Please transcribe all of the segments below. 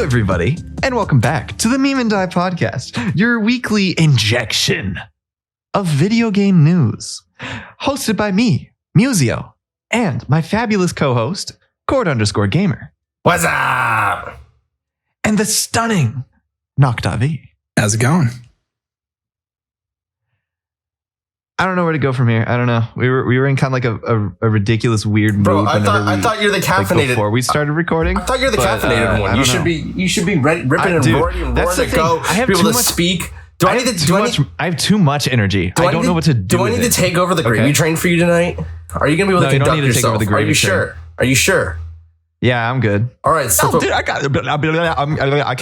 everybody, and welcome back to the Meme and Die podcast, your weekly injection of video game news, hosted by me, Musio, and my fabulous co-host, Cord_Gamer. What's up? And the stunning Noc.V. How's it going? I don't know where to go from here. I don't know. We were in kind of like a ridiculous weird mood. Bro, I thought you're the caffeinated. Like before we started recording. I thought you're the caffeinated one. You should be ready, ripping and roaring to go. I have be able too to much, speak. I have too much energy. I don't know what to do. Do I need to take over the gravy train for you tonight? Are you gonna be able to conduct yourself? Are you sure? Are you sure? Yeah, I'm good. All right, so dude, I can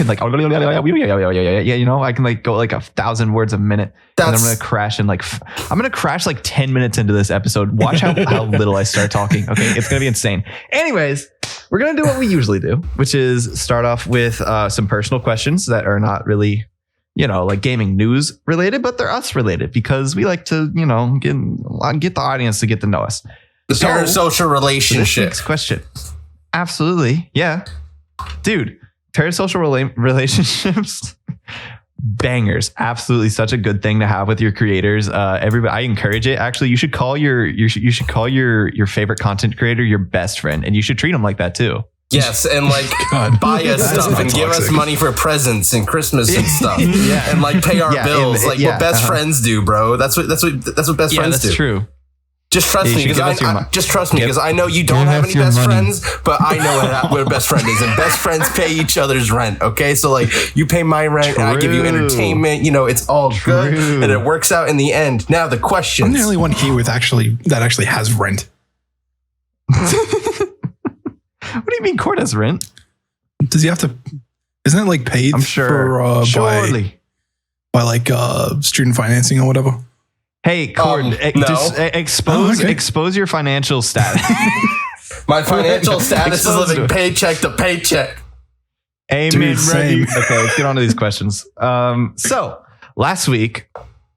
like, yeah, you know, I can like go like 1,000 words a minute, and I'm gonna crash in like, I'm gonna crash like 10 minutes into this episode. Watch how little I start talking. Okay, it's gonna be insane. Anyways, we're gonna do what we usually do, which is start off with some personal questions that are not really, you know, like gaming news related, but they're us related because we like to, you know, get the audience to get to know us. The parasocial relationship. Next question. Absolutely. Yeah. Dude, parasocial relationships, bangers. Absolutely such a good thing to have with your creators. Everybody, I encourage it. Actually, you should call your favorite content creator your best friend, and you should treat them like that too. Yes, and like buy us stuff and give us money for presents and Christmas and stuff. Yeah. And like pay our bills like what best friends do, bro. That's what best friends do. That's true. Just trust me, because I know you don't have any best friends, but I know where best friend is, and best friends pay each other's rent. Okay, so like you pay my rent, and I give you entertainment. You know, it's all good, and it works out in the end. Now the question: I'm the only one here with that actually has rent. What do you mean, Cord has rent? Does he have to? Isn't it like paid? I'm sure. Surely. by like student financing or whatever. Hey, Cord, just expose your financial status. My financial status is living paycheck to paycheck. Amen, dude, same. Okay, let's get on to these questions. So last week,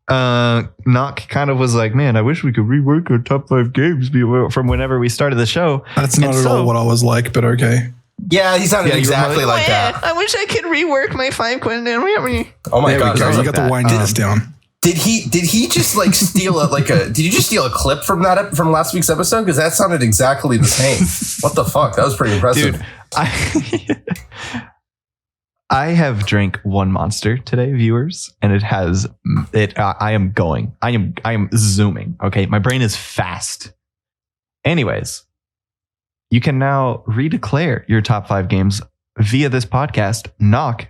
Noc kind of was like, man, I wish we could rework our top 5 games from whenever we started the show. That's not at all what I was like, but okay. Yeah, he sounded exactly like that. I wish I could rework my 5 questions. Oh my God, you got the wine glass down. Did he just like steal did you just steal a clip from last week's episode? Because that sounded exactly the same. What the fuck? That was pretty impressive. Dude, I have drank one Monster today, viewers, and I am zooming. Okay, my brain is fast. Anyways, you can now redeclare your top 5 games via this podcast. Noc,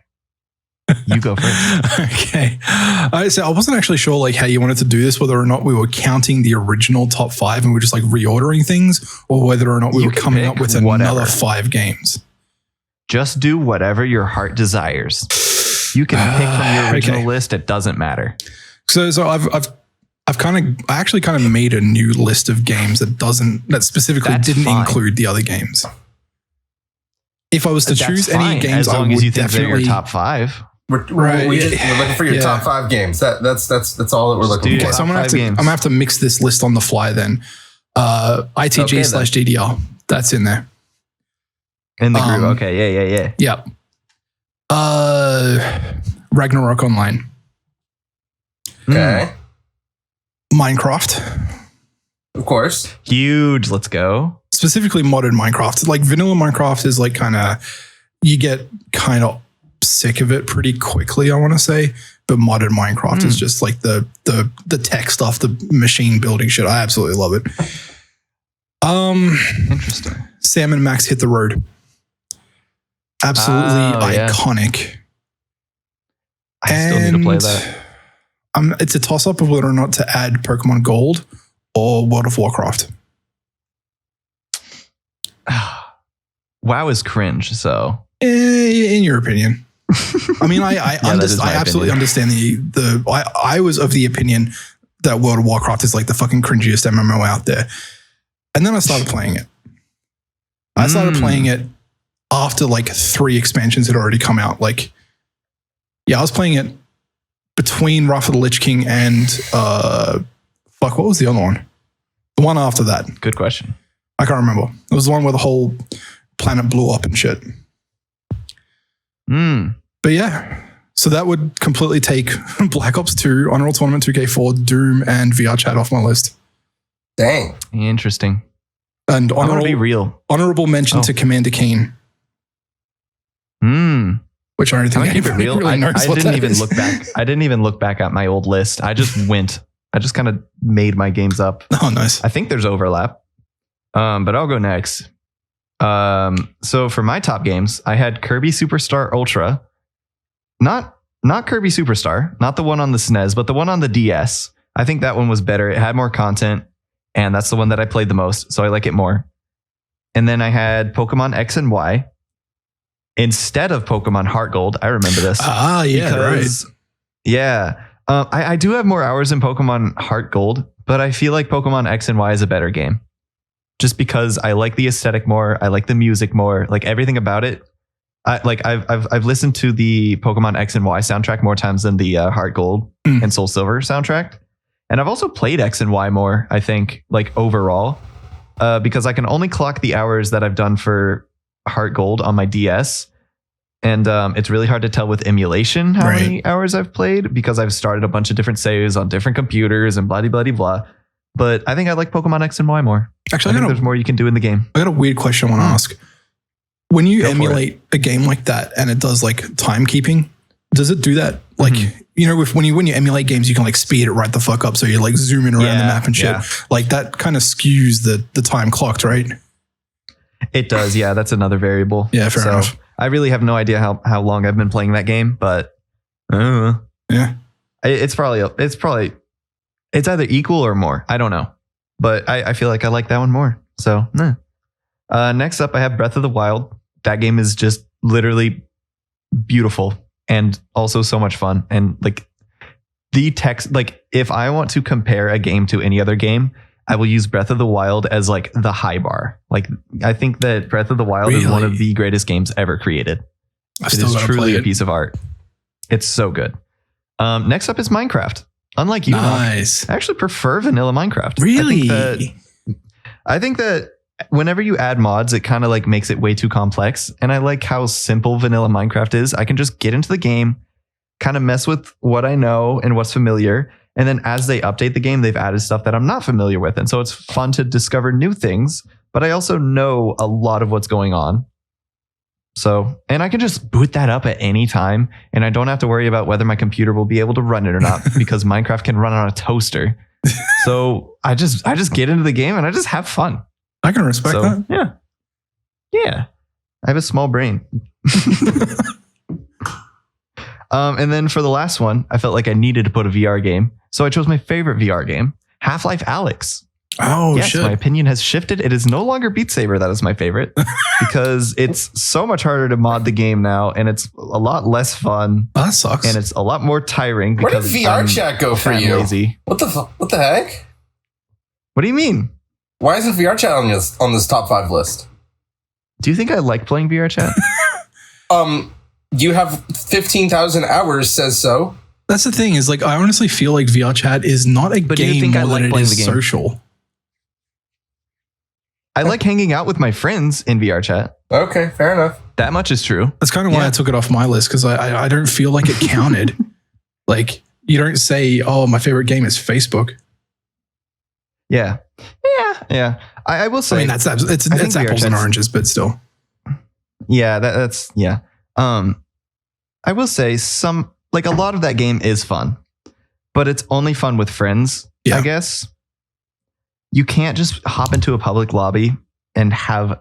you go first. Okay. I wasn't actually sure like how you wanted to do this, whether or not we were counting the original top 5 and we're just like reordering things, or whether or not we were coming up with another 5 games. Just do whatever your heart desires. You can pick from your original list. It doesn't matter. So I actually kind of made a new list of games that specifically didn't include the other games. If I was to choose any games, as long as you think they're your top 5. We're looking for your top 5 games. That's all that we're looking for. Okay, so I'm gonna have to mix this list on the fly then. ITG/DDR. That's in there. In the group. Okay. Yeah. Ragnarok Online. Okay. Minecraft. Of course. Huge. Let's go. Specifically modern Minecraft. Like vanilla Minecraft is like you get kind of sick of it pretty quickly, I want to say. But modern Minecraft is just like the tech stuff, the machine building shit. I absolutely love it. Interesting. Sam and Max Hit the Road. Absolutely iconic. I still need to play that. It's a toss-up of whether or not to add Pokemon Gold or World of Warcraft. WoW is cringe, so. In your opinion. I mean, I absolutely understand I was of the opinion that World of Warcraft is like the fucking cringiest MMO out there. And then I started playing it. I started playing it after like 3 expansions had already come out. Like, I was playing it between Wrath of the Lich King and what was the other one? The one after that. Good question. I can't remember. It was the one where the whole planet blew up and shit. But yeah, so that would completely take Black Ops 2, Unreal Tournament 2K4, Doom, and VR Chat off my list. Dang. Interesting. And honorable mention to Commander Keen. Which I don't think anybody really knows I didn't even look back. I didn't even look back at my old list. I just kind of made my games up. Oh, nice. I think there's overlap. But I'll go next. So for my top games, I had Kirby Superstar Ultra. Not Kirby Superstar, not the one on the SNES, but the one on the DS. I think that one was better. It had more content, and that's the one that I played the most, so I like it more. And then I had Pokemon X and Y instead of Pokemon Heart Gold. I remember this. Right. Yeah. I do have more hours in Pokemon Heart Gold, but I feel like Pokemon X and Y is a better game. Just because I like the aesthetic more, I like the music more, like everything about it. I've listened to the Pokemon X and Y soundtrack more times than the Heart Gold and Soul Silver soundtrack, and I've also played X and Y more. I think like overall, because I can only clock the hours that I've done for Heart Gold on my DS, and it's really hard to tell with emulation how many hours I've played because I've started a bunch of different saves on different computers and blah blah blah blah. But I think I like Pokemon X and Y more. Actually, I think there's more you can do in the game. I got a weird question I want to ask. When you emulate a game like that and it does like timekeeping, does it do that? Like, you know, when you emulate games, you can like speed it right the fuck up. So you're like zooming around the map and shit. Yeah. Like that kind of skews the time clocked, right? It does. Yeah. That's another variable. Yeah. Fair enough. I really have no idea how long I've been playing that game, but it's either equal or more. I don't know, but I feel like I like that one more. So, next up, I have Breath of the Wild. That game is just literally beautiful and also so much fun. And like the text, like if I want to compare a game to any other game, I will use Breath of the Wild as like the high bar. Like I think that Breath of the Wild is one of the greatest games ever created. It is truly a piece of art. It's so good. Next up is Minecraft. Unlike you, nice. I actually prefer vanilla Minecraft. Really? I think that whenever you add mods, it kind of like makes it way too complex. And I like how simple vanilla Minecraft is. I can just get into the game, kind of mess with what I know and what's familiar. And then as they update the game, they've added stuff that I'm not familiar with. And so it's fun to discover new things, but I also know a lot of what's going on. So, and I can just boot that up at any time. And I don't have to worry about whether my computer will be able to run it or not because Minecraft can run on a toaster. So I just get into the game and I just have fun. I can respect that. Yeah. Yeah. I have a small brain. And then for the last one, I felt like I needed to put a VR game. So I chose my favorite VR game, Half-Life Alyx. Oh, yes, shit. My opinion has shifted. It is no longer Beat Saber that is my favorite because it's so much harder to mod the game now and it's a lot less fun. That sucks. And it's a lot more tiring because where did VR chat go for you? Lazy. What the heck? What do you mean? Why isn't VR chat on this top 5 list? Do you think I like playing VR chat? You have 15,000 hours says so. That's the thing is like, I honestly feel like VR chat is not a game more than it is social. I like hanging out with my friends in VR chat. Okay, fair enough. That much is true. That's kind of why I took it off my list because I don't feel like it counted. Like you don't say, oh, my favorite game is Facebook. Yeah. I will say. I mean, it's apples and oranges, but still. Yeah, that's. I will say a lot of that game is fun, but it's only fun with friends. Yeah. I guess. You can't just hop into a public lobby and have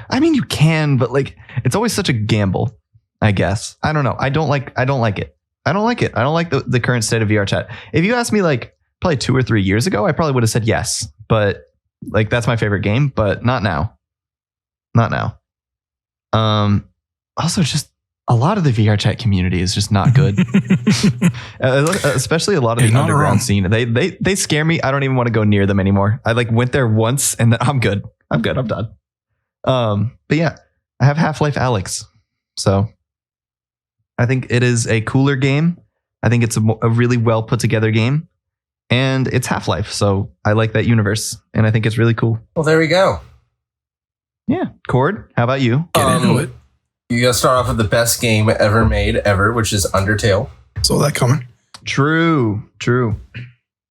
I mean, you can, but like, it's always such a gamble, I guess. I don't know. I don't like it. I don't like it. I don't like the current state of VR chat. If you asked me like probably 2 or 3 years ago, I probably would have said yes, but like, that's my favorite game, but not now. Also just a lot of the VR chat community is just not good. Especially a lot of the underground scene. They scare me. I don't even want to go near them anymore. I like went there once and then I'm good. I'm done. But yeah, I have Half-Life Alyx. So I think it is a cooler game. I think it's a really well put together game and it's Half-Life. So I like that universe and I think it's really cool. Well, there we go. Yeah. Cord, how about you? Get into it. You gotta start off with the best game ever made, which is Undertale. Saw that coming. True.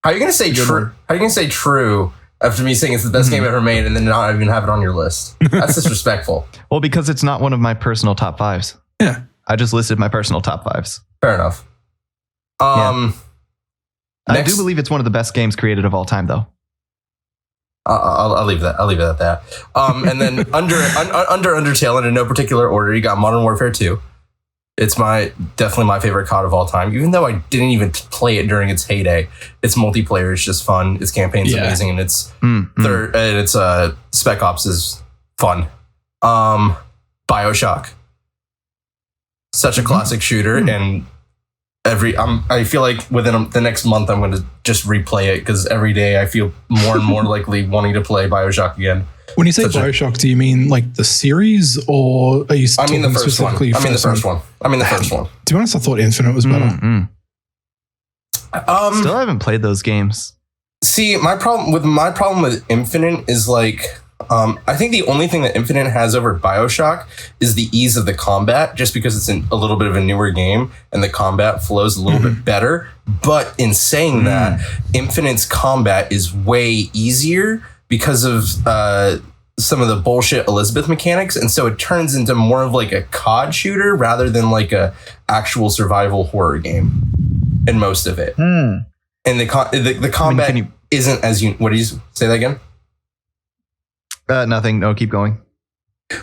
How are you gonna say true? How are you gonna say true after me saying it's the best game ever made and then not even have it on your list? That's disrespectful. Well, because it's not one of my personal top 5s. Yeah. I just listed my personal top 5s. Fair enough. I do believe it's one of the best games created of all time, though. I'll leave that. I'll leave it at that. And then under Undertale, and in no particular order, you got Modern Warfare 2. It's definitely my favorite COD of all time. Even though I didn't even play it during its heyday, its multiplayer is just fun. Its campaign's amazing, and its Spec Ops is fun. BioShock, such a classic shooter, and I feel like within the next month I'm going to just replay it because every day I feel more and more likely wanting to play BioShock again. When you say BioShock, do you mean like the series, or are you talking the first one? I mean the first one. To be honest, I thought Infinite was better. Still haven't played those games. See, my problem with Infinite is like, I think the only thing that Infinite has over BioShock is the ease of the combat, just because it's a little bit of a newer game and the combat flows a little bit better. But in saying that, Infinite's combat is way easier because of some of the bullshit Elizabeth mechanics, and so it turns into more of like a COD shooter rather than like a actual survival horror game in most of it. And the combat isn't as what do you say that again? Nothing. No, keep going.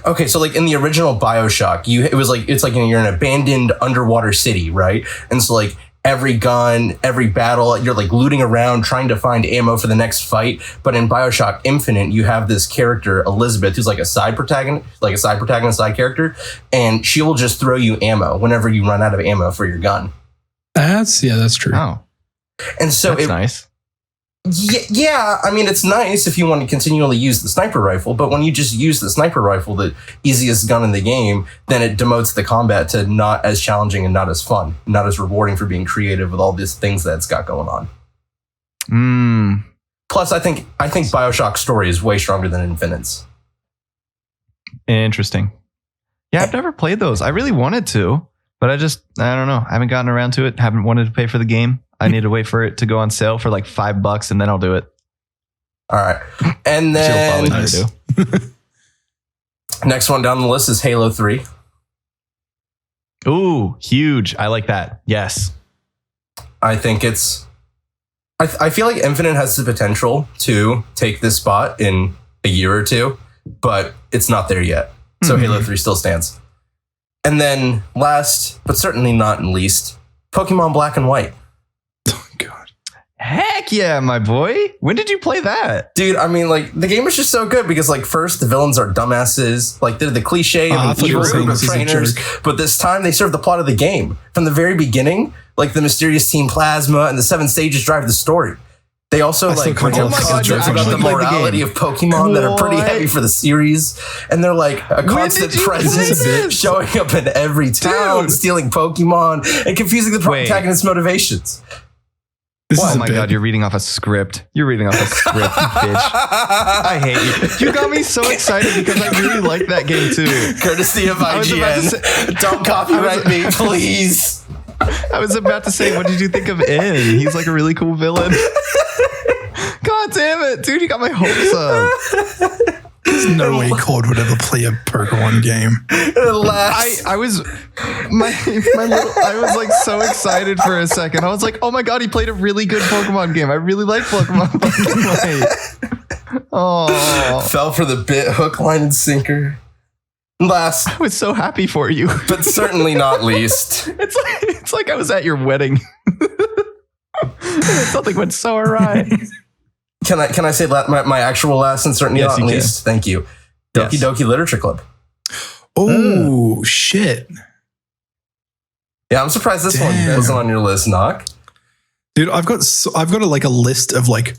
Okay, so like in the original BioShock, it's like you're in an abandoned underwater city, right? And so like every gun, every battle, you're like looting around trying to find ammo for the next fight. But in BioShock Infinite, you have this character, Elizabeth, who's like a side protagonist, side character, and she will just throw you ammo whenever you run out of ammo for your gun. That's true. Oh, and so that's nice. Yeah, I mean, it's nice if you want to continually use the sniper rifle, but when you just use the sniper rifle, the easiest gun in the game, then it demotes the combat to not as challenging and not as fun, not as rewarding for being creative with all these things that it's got going on. Plus, I think BioShock's story is way stronger than Infinite's. Interesting. Yeah, I've never played those. I really wanted to, but I don't know. I haven't gotten around to it. Haven't wanted to pay for the game. I need to wait for it to go on sale for like $5 and then I'll do it. All right. And then next one down the list is Halo 3. Ooh, huge. I like that. Yes. I think I feel like Infinite has the potential to take this spot in a year or two, but it's not there yet. So Halo 3 still stands. And then last, but certainly not least, Pokemon Black and White. Heck yeah, my boy. When did you play that? Dude, I mean, like, the game is just so good because, like, first, the villains are dumbasses. Like, they're the cliche of an evil group of trainers. But this time, they serve the plot of the game. From the very beginning, like, the mysterious Team Plasma and the 7 stages drive the story. They also, like, bring up jokes about the morality of Pokemon that are pretty heavy for the series. And they're, like, a constant presence showing up in every town, stealing Pokemon, and confusing the protagonist's motivations. Oh my God, you're reading off a script. You're reading off a script, bitch. I hate you. You got me so excited because I really like that game too. Courtesy of IGN. Don't copyright me, please. I was about to say, what did you think of N? He's like a really cool villain. God damn it, dude, you got my hopes up. There's no way Cord would ever play a Pokemon game. I was like so excited for a second. I was like, oh my God, he played a really good Pokemon game. I really like Pokemon Black and White. Oh, fell for the bit, hook, line, and sinker. Last, I was so happy for you, but certainly not least. It's like I was at your wedding. Something went so awry. Can I say my actual last and certainly not least? Thank you. Doki Doki Literature Club. Oh, shit. Yeah, I'm surprised this one wasn't on your list, Noc. Dude, I've got a list of like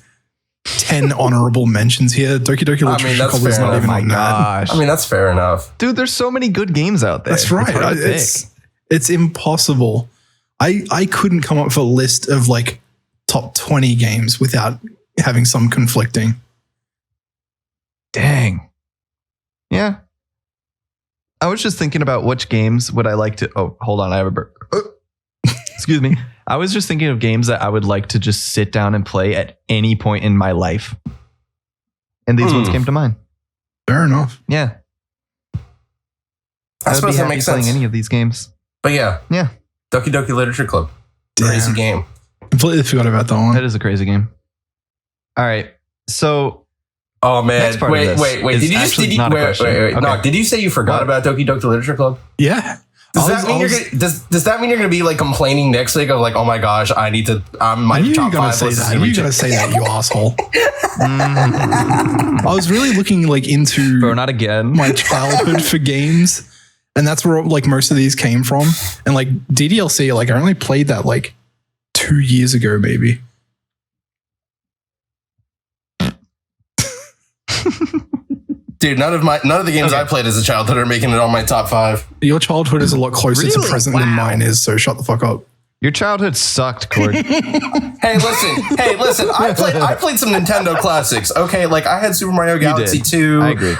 10 honorable mentions here. Doki Doki Literature Club is not even on that. I mean, that's fair enough. Dude, there's so many good games out there. That's right. It's impossible. I couldn't come up with a list of like top 20 games without having some conflicting. Dang. Yeah. I was just thinking about which games would I like to. Oh, hold on. I have a burp. Excuse me. I was just thinking of games that I would like to just sit down and play at any point in my life. And these ones came to mind. Fair enough. Yeah. I suppose that makes sense. Playing any of these games. But yeah. Doki Doki Literature Club. Crazy game. Completely forgot about that one. That is a crazy game. All right. So. Oh man. Wait. Did you just wait. Okay. No, did you say you forgot about Doki Doki Literature Club? Yeah. Does that mean you're gonna be like complaining next week of like, oh my gosh, I need to my top 5 list. I knew you were gonna say that, you asshole. I was really looking like into not again. My childhood for games. And that's where like most of these came from. And like DDLC, like I only played that like 2 years ago, maybe. Dude, none of the games I played as a childhood are making it on my top 5. Your childhood is a lot closer to present than mine is, so shut the fuck up. Your childhood sucked, Cord. Hey, listen. I played some Nintendo classics. Okay, like I had Super Mario Galaxy 2. I agree.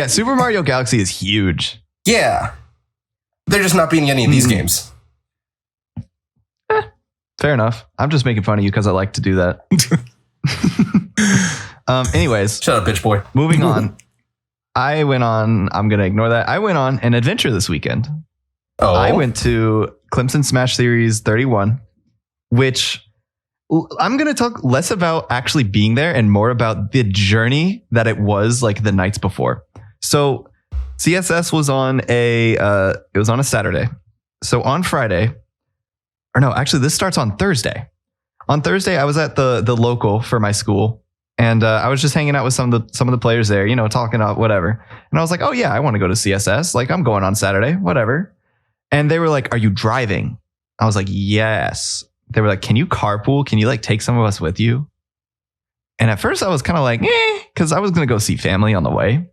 Super Mario Galaxy is huge. Yeah. They're just not beating any of these games. Fair enough. I'm just making fun of you because I like to do that. Anyways. Shut up, bitch boy. Moving on. I'm going to ignore that. I went on an adventure this weekend. Oh. I went to Clemson Smash Series 31, which I'm going to talk less about actually being there and more about the journey that it was like the nights before. So CSS was on a Saturday. So on Friday, or no, actually this starts on Thursday. On Thursday, I was at the local for my school. And I was just hanging out with some of the players there, talking about whatever. And I was like, oh, yeah, I want to go to CSS. Like, I'm going on Saturday, whatever. And they were like, are you driving? I was like, yes. They were like, can you carpool? Can you like take some of us with you? And at first I was kind of like, because I was going to go see family on the way.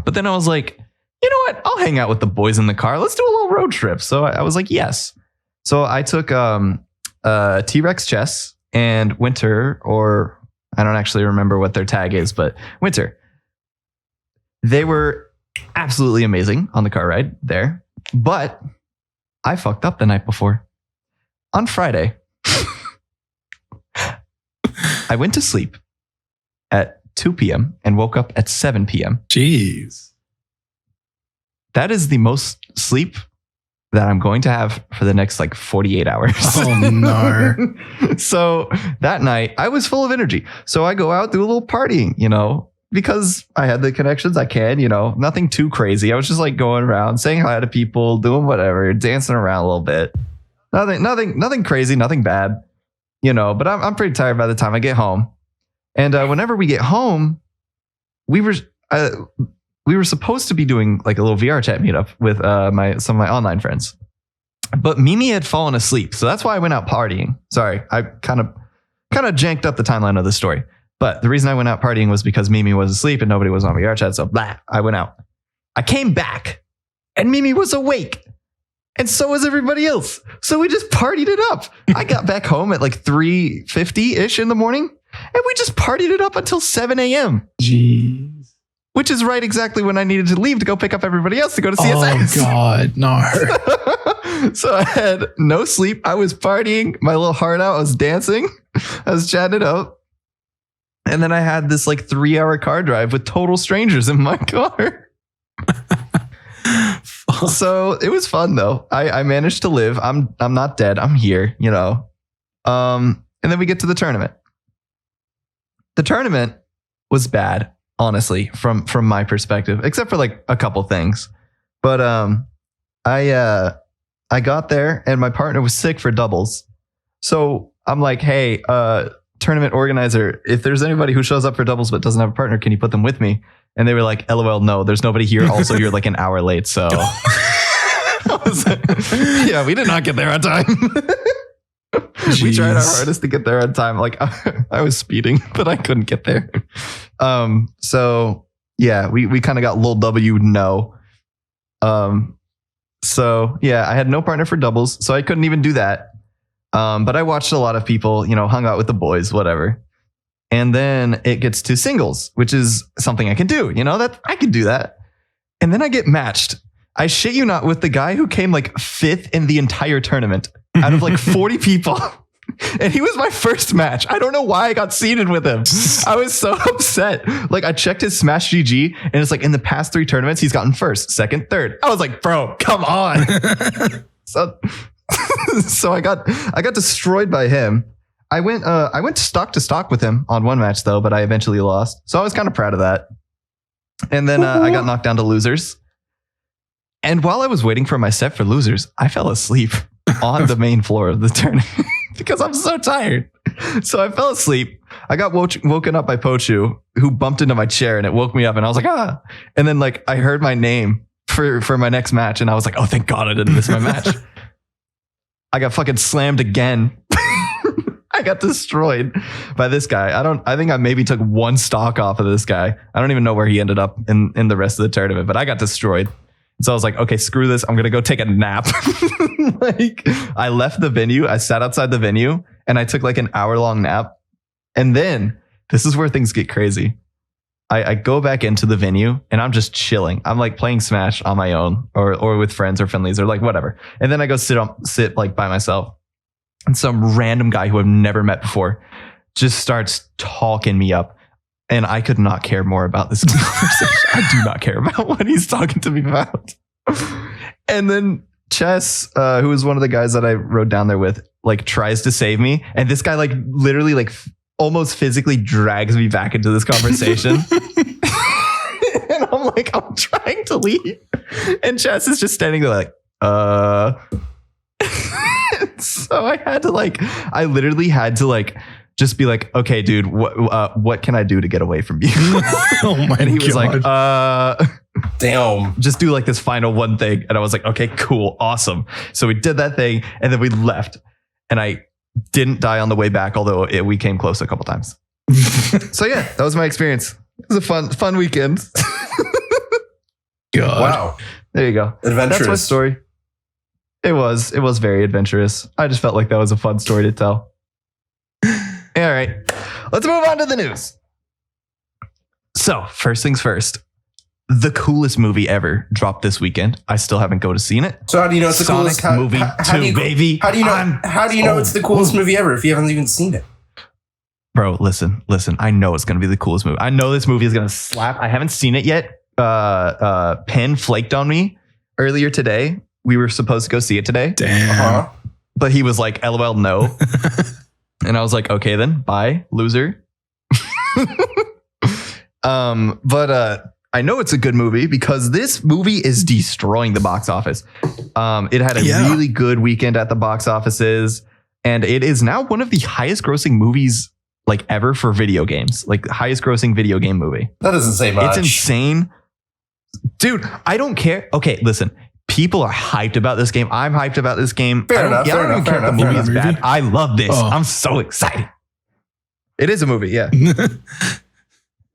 But then I was like, you know what? I'll hang out with the boys in the car. Let's do a little road trip. So I was like, yes. So I took T-Rex Chess and Winter, or I don't actually remember what their tag is, but Winter. They were absolutely amazing on the car ride there. But I fucked up the night before. On Friday, I went to sleep at 2 p.m. and woke up at 7 p.m. Jeez. That is the most sleep that I'm going to have for the next like 48 hours. Oh no. So that night I was full of energy. So I go out, do a little partying, because I had the connections I can, nothing too crazy. I was just like going around, saying hi to people, doing whatever, dancing around a little bit. Nothing crazy, nothing bad, but I'm pretty tired by the time I get home. And whenever we get home, we were supposed to be doing like a little VR chat meetup with some of my online friends, but Mimi had fallen asleep. So that's why I went out partying. Sorry, I kind of janked up the timeline of the story. But the reason I went out partying was because Mimi was asleep and nobody was on VR chat. So I went out. I came back and Mimi was awake. And so was everybody else. So we just partied it up. I got back home at like 3:50-ish in the morning. And we just partied it up until 7 a.m. Jeez. Which is right exactly when I needed to leave to go pick up everybody else to go to CSS. Oh, God, no. So I had no sleep. I was partying my little heart out. I was dancing. I was chatting it up. And then I had this like 3-hour car drive with total strangers in my car. So it was fun, though. I managed to live. I'm not dead. I'm here, And then we get to the tournament. The tournament was bad, honestly, from my perspective, except for like a couple things. But I got there and my partner was sick for doubles. So I'm like, hey, tournament organizer, if there's anybody who shows up for doubles but doesn't have a partner, can you put them with me? And they were like, LOL, no, there's nobody here. Also, you're like an hour late. So I was like, yeah, we did not get there on time. We tried our hardest to get there on time. Like I was speeding, but I couldn't get there. So yeah, we kind of got little W no. So yeah, I had no partner for doubles, so I couldn't even do that. But I watched a lot of people, hung out with the boys, whatever. And then it gets to singles, which is something I can do, that I can do that. And then I get matched. I shit you not, with the guy who came like 5th in the entire tournament out of like 40 people. And he was my first match. I don't know why I got seeded with him. I was so upset. Like, I checked his Smash GG, and it's like in the past 3 tournaments, he's gotten first, second, third. I was like, bro, come on. So I got destroyed by him. I went stock to stock with him on one match though, but I eventually lost. So I was kind of proud of that. And then I got knocked down to losers. And while I was waiting for my set for losers, I fell asleep on the main floor of the tournament because I'm so tired. So I fell asleep. I got woken up by Pochu, who bumped into my chair, and it woke me up, and I was like, ah. And then like I heard my name for my next match, and I was like, oh, thank God I didn't miss my match. I got fucking slammed again. I got destroyed by this guy. I think I maybe took 1 stock off of this guy. I don't even know where he ended up in the rest of the tournament, but I got destroyed. So I was like, okay, screw this. I'm going to go take a nap. Like, I left the venue. I sat outside the venue and I took like an hour-long nap. And then this is where things get crazy. I go back into the venue and I'm just chilling. I'm like playing Smash on my own or with friends or friendlies or like whatever. And then I go sit like by myself. And some random guy who I've never met before just starts talking me up. And I could not care more about this conversation. I do not care about what he's talking to me about. And then Chess, who was one of the guys that I rode down there with, like tries to save me. And this guy like literally like almost physically drags me back into this conversation. And I'm like, I'm trying to leave. And Chess is just standing there like, So I literally had to like just be like, okay, dude, what can I do to get away from you? Oh my God. And he was like, damn, just do like this final one thing. And I was like, okay, cool, awesome. So we did that thing and then we left, and I didn't die on the way back, although we came close a couple times. So yeah, that was my experience. It was a fun weekend. God. Wow. There you go. Adventurous. That's my story. It was very adventurous. I just felt like that was a fun story to tell. All right, let's move on to the news. So first things first, the coolest movie ever dropped this weekend. I still haven't seen it. So how do you know it's the Sonic coolest movie 2, baby? How do you know it's the coolest movie ever if you haven't even seen it? Bro, listen. I know it's going to be the coolest movie. I know this movie is going to slap. I haven't seen it yet. Penn flaked on me earlier today. We were supposed to go see it today. Damn. But he was like, LOL, no. And I was like, okay, then bye, loser. But I know it's a good movie because this movie is destroying the box office. It had a really good weekend at the box offices, and it is now one of the highest grossing movies like ever for video games, like the highest grossing video game movie. That doesn't say much. It's insane. Dude, I don't care. Okay, listen. People are hyped about this game. I'm hyped about this game. I don't care if the movie is bad. I love this. I'm so excited. It is a movie, yeah.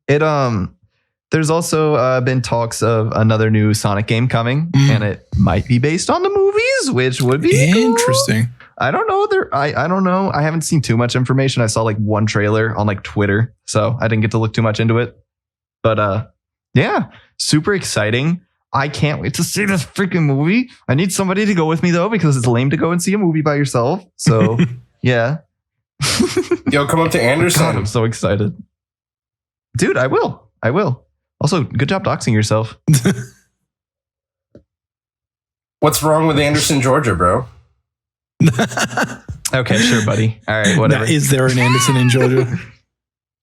There's also been talks of another new Sonic game coming, and it might be based on the movies, which would be interesting. Cool. I don't know. I don't know. I haven't seen too much information. I saw like one trailer on like Twitter, so I didn't get to look too much into it. But yeah, super exciting. I can't wait to see this freaking movie. I need somebody to go with me though, because it's lame to go and see a movie by yourself. So yeah. Yo, come up to Anderson. God, I'm so excited. Dude, I will. Also, good job doxing yourself. What's wrong with Anderson, Georgia, bro? Okay, sure, buddy. All right, whatever. Now, is there an Anderson in Georgia?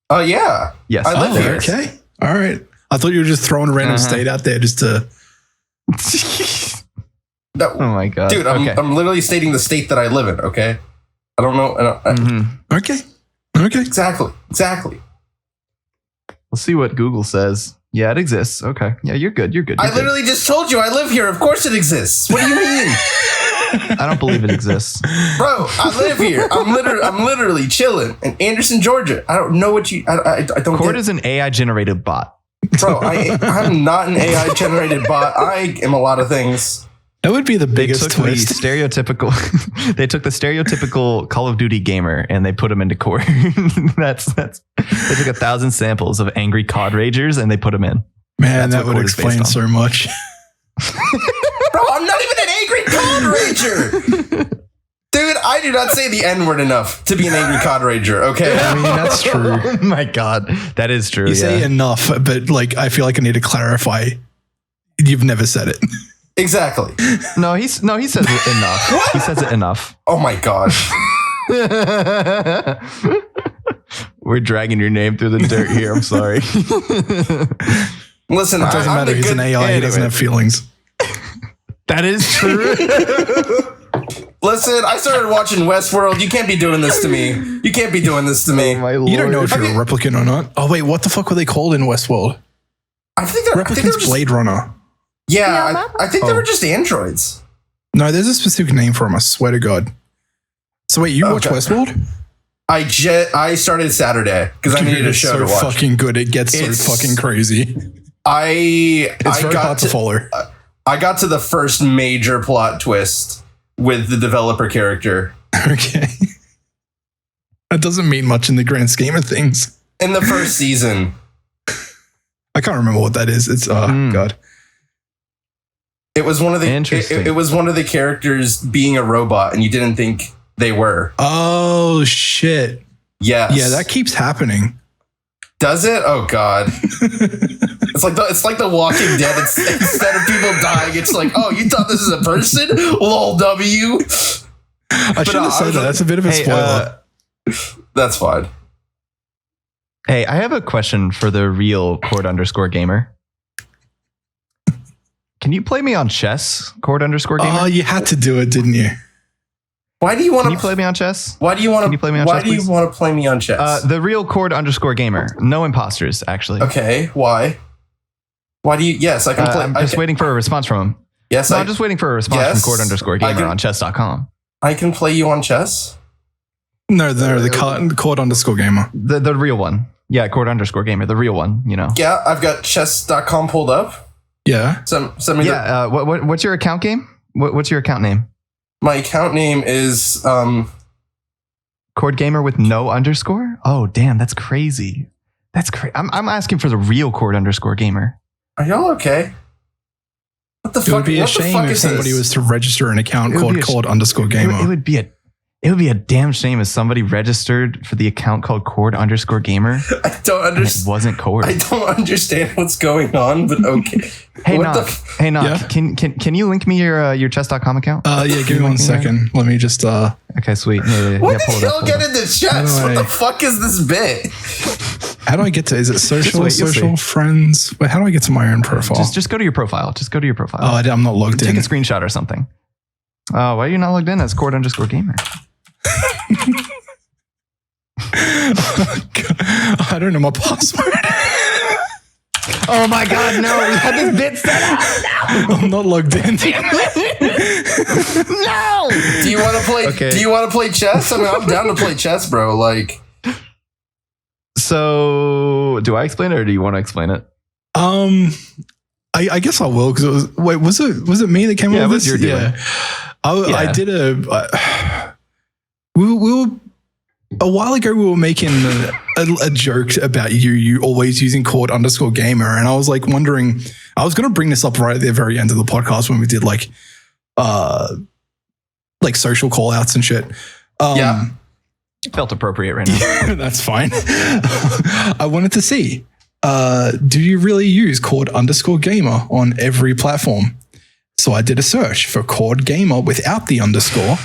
Oh, yeah. Yes. I live here. Okay. All right. I thought you were just throwing a random state out there just to... No, oh, my God. Dude, I'm literally stating the state that I live in, okay? I don't know. Okay. Exactly. We'll see what Google says. Yeah, it exists. Okay. Yeah, you're good. I literally just told you I live here. Of course it exists. What do you mean? I don't believe it exists. Bro, I live here. I'm literally chilling in Anderson, Georgia. I don't know what you... I don't Cord is an AI-generated bot. Bro, I'm not an AI-generated bot. I am a lot of things. That would be the biggest twist. They took the stereotypical Call of Duty gamer and they put him into Core. That's they took 1,000 samples of angry COD ragers and they put them in. Man, that would explain so much. Bro, I'm not even an angry COD rager. Dude, I do not say the N-word enough to be an angry COD rager, okay? I mean, that's true. Oh my God. That is true. You say enough, but like, I feel like I need to clarify. You've never said it. Exactly. No, he says it enough. What? He says it enough. Oh my God. We're dragging your name through the dirt here. I'm sorry. Listen, it doesn't matter. He's an AI. Anyway. He doesn't have feelings. That is true. Listen, I started watching Westworld. You can't be doing this to me. You can't be doing this to me. Oh my Lord. You don't know if you're a replicant or not. Oh wait, what the fuck were they called in Westworld? I think they're replicants. Blade Runner. Yeah, I think they were just androids. No, there's a specific name for them. I swear to God. So wait, you watch Westworld? I started Saturday because I needed a show to watch. It's so fucking good. It gets so fucking crazy. It's very hard to follow. I got to the first major plot twist with the developer character. Okay. That doesn't mean much in the grand scheme of things. In the first season. I can't remember what that is. It's God. It was one of the it was one of the characters being a robot and you didn't think they were. Oh shit. Yes. Yeah, that keeps happening. Does it? Oh God. It's like the Walking Dead. Instead of people dying, it's like, oh, you thought this is a person? Lol W. I shouldn't have said that. That's a bit of a spoiler. That's fine. Hey, I have a question for the real cord_gamer. Can you play me on chess, cord_gamer? Oh, you had to do it, didn't you? Why do you want to play me on chess? Why do you want to play me on chess? Why do you want to play me on chess? The real cord_gamer. No imposters, actually. Okay, why? Why do you? Yes, I can play. I'm just waiting for a response from him. Yes, I'm just waiting for a response from cord_gamer on chess.com. I can play you on chess? No, the cord_gamer. The real one. Yeah, cord_gamer, the real one, you know. Yeah, I've got chess.com pulled up. Yeah. Send me what's your account game? What's your account name? My account name is cord_gamer with no underscore? Oh, damn, that's crazy. That's crazy. I'm asking for the real cord_gamer. Are y'all okay? What the fuck? It would be a shame if somebody was to register an account called cord_gamer. It would be a damn shame if somebody registered for the account called cord_gamer. I don't understand. It wasn't cord. I don't understand what's going on, but okay. Hey, Noc, can you link me your chess.com account? Yeah, give me 1 second. Let me just Okay, sweet. What did y'all get into chess? What the fuck is this bit? How do I get to? Is it social friends? Wait, how do I get to my own profile? Just go to your profile. Oh, I'm not logged in. Take a screenshot or something. Oh, why are you not logged in as cord_gamer? I don't know my password. Oh my God, no. We had this bit set up. No. I'm not logged in. No. Do you want to play? Okay. Do you want to play chess? I mean, I'm down to play chess, bro. Like. So, do I explain it or do you want to explain it? I guess I will because it was. Wait, was it me that came up with this? Yeah. I did we were a while ago. We were making a joke about you always using cord_gamer, and I was like wondering. I was going to bring this up right at the very end of the podcast when we did like social call outs and shit. Yeah, felt appropriate right now. Yeah, that's fine. I wanted to see. Do you really use cord_gamer on every platform? So I did a search for cord_gamer without the underscore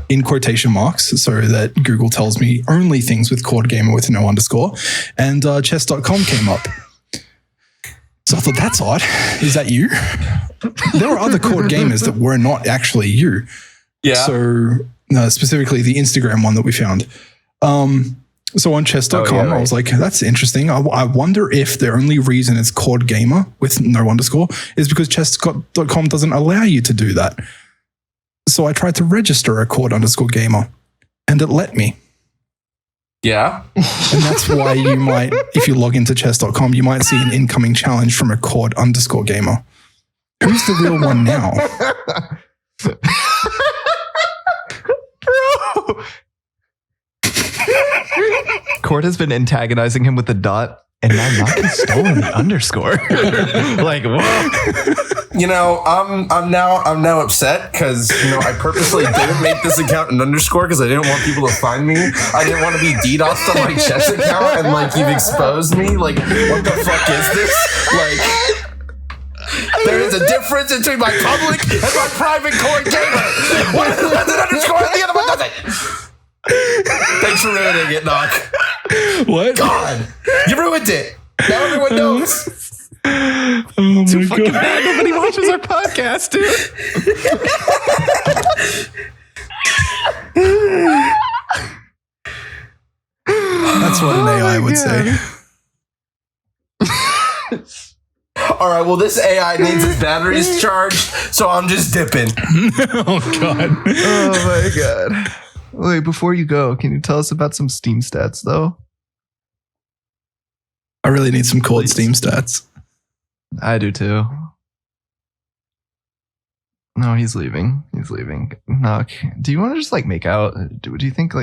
in quotation marks so that Google tells me only things with cord_gamer with no underscore. And chess.com came up. So I thought, that's odd. Is that you? There were other cord_gamers that were not actually you. Yeah. So specifically the Instagram one that we found. So on chess.com, I was like, that's interesting. I wonder if the only reason it's cord_gamer with no underscore is because chess.com doesn't allow you to do that. So I tried to register a cord_gamer and it let me. Yeah. And that's why you might, if you log into chess.com, you might see an incoming challenge from a cord_gamer. Who's the real one now? Bro. Cord has been antagonizing him with the dot, and now Noc has stolen the underscore. Like, whoa. I'm now upset because I purposely didn't make this account an underscore because I didn't want people to find me. I didn't want to be DDoSed on my chess account and like you've exposed me. Like, what the fuck is this? Like, there is a difference between my public and my private core gamer. One has an underscore and the other one doesn't. Thanks for ruining it, Noc. What? God, you ruined it. Now everyone knows. Oh my Too fucking God. bad. Nobody watches our podcast, dude. That's what an AI would say. All right, well, this AI needs its batteries charged, so I'm just dipping. Oh God. Oh my God. Wait, before you go, can you tell us about some Steam stats, though? I really need some cold Please. Steam stats. I do too. No, he's leaving. Noc, do you want to just like make out? Do you think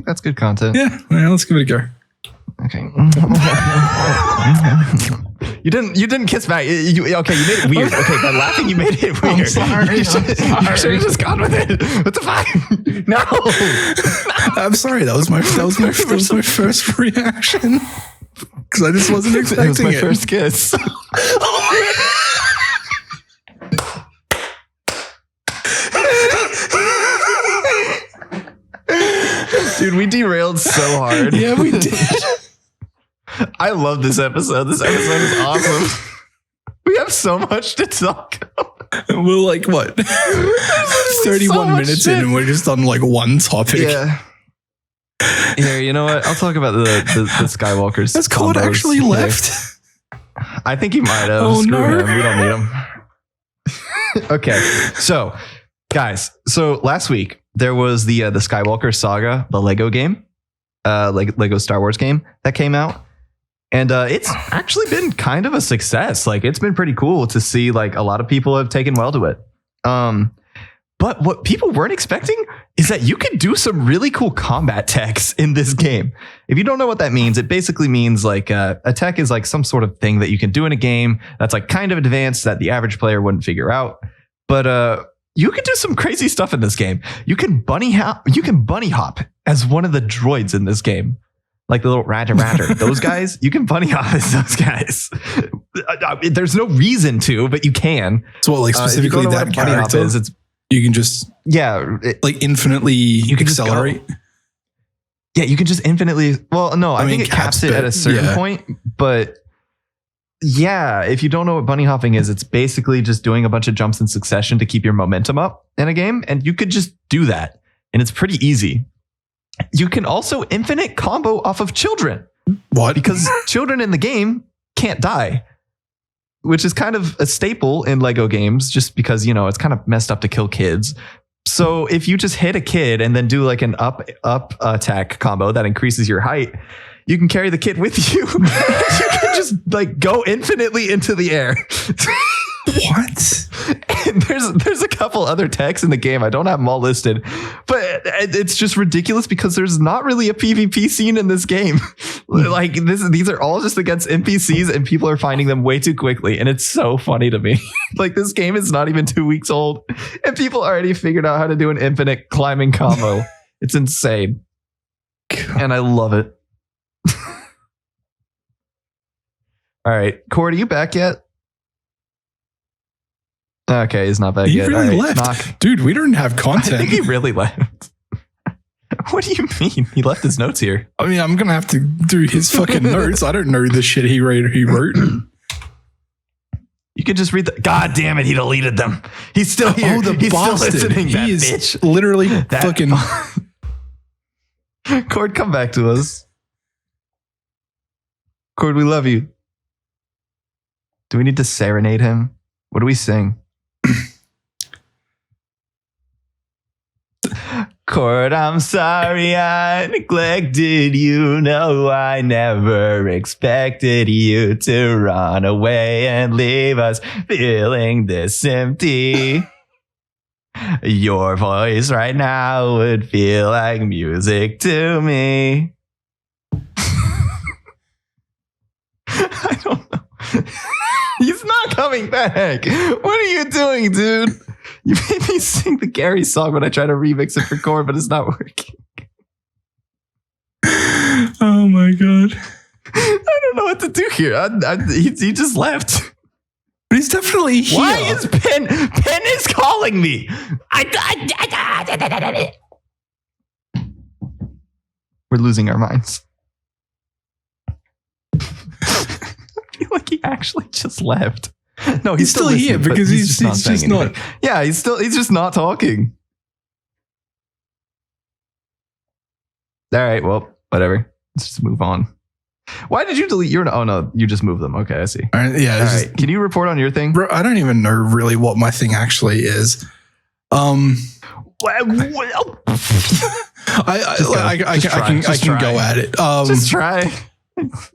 that's good content? Yeah, let's give it a go. Okay. You didn't kiss back. You made it weird. Okay, by laughing you made it weird. I'm sorry. You should have just gone with it. What the fuck? No. I'm sorry. That was my first reaction because I just wasn't expecting It was my it. first kiss. Dude, we derailed so hard. Yeah, we did. I love this episode. This episode is awesome. We have so much to talk about. We're like what? 31 minutes in, and we're just on like one topic. Yeah. Here, you know what? I'll talk about the Skywalkers. Has Code combos actually here. left? I think he might have. Oh, Screw no. him. We don't need him. Okay. So, guys, last week there was the Skywalker Saga, the Lego game, Lego Star Wars game that came out. And it's actually been kind of a success. Like, it's been pretty cool to see like a lot of people have taken well to it. But what people weren't expecting is that you can do some really cool combat techs in this game. If you don't know what that means, it basically means like a tech is like some sort of thing that you can do in a game that's like kind of advanced that the average player wouldn't figure out. But you can do some crazy stuff in this game. You can bunny hop as one of the droids in this game. Like the little ratter. Those guys, you can bunny hop as those guys. There's no reason to, but you can. So what, like specifically that bunny hop character? is, it's You can just like infinitely you can accelerate. You can just infinitely. Well, no, I think it caps it at a certain point. But yeah, if you don't know what bunny hopping is, it's basically just doing a bunch of jumps in succession to keep your momentum up in a game, and you could just do that, and it's pretty easy. You can also infinite combo off of children. What? Because children in the game can't die, which is kind of a staple in Lego games, just because, it's kind of messed up to kill kids. So if you just hit a kid and then do like an up attack combo that increases your height, you can carry the kid with you. You can just like go infinitely into the air. What? And there's a couple other techs in the game. I don't have them all listed, but it's just ridiculous because there's not really a PvP scene in this game. Like these are all just against NPCs, and people are finding them way too quickly. And it's so funny to me. Like, this game is not even 2 weeks old, and people already figured out how to do an infinite climbing combo. It's insane, and I love it. All right, Cord, are you back yet? Okay, he's not back yet. He really left. left. Dude, we don't have content. I think he really left. What do you mean? He left his notes here. I mean, I'm going to have to do his fucking notes. I don't know the shit he wrote. You could just read the... God damn it, he deleted them. He's still here. Oh, the He's bastard. still listening, that He is bitch. literally That fucking... Cord, come back to us. Cord, we love you. Do we need to serenade him? What do we sing? Cord, I'm sorry I neglected you. No, I never expected you to run away and leave us feeling this empty. Your voice right now would feel like music to me. I don't know. He's not coming back. What are you doing, dude? You made me sing the Gary song when I try to remix it for Core, but it's not working. Oh my god. I don't know what to do here. He just left. But he's definitely here. Why is Penn? Penn is calling me. We're losing our minds. I feel like he actually just left. No, he's still here because he's just not. Yeah, he's just not talking. All right, well, whatever. Let's just move on. Why did you delete your? Oh no, you just moved them. Okay, I see. All right, yeah. All right. Can you report on your thing? Bro, I don't even know really what my thing actually is. I can go at it. Just try.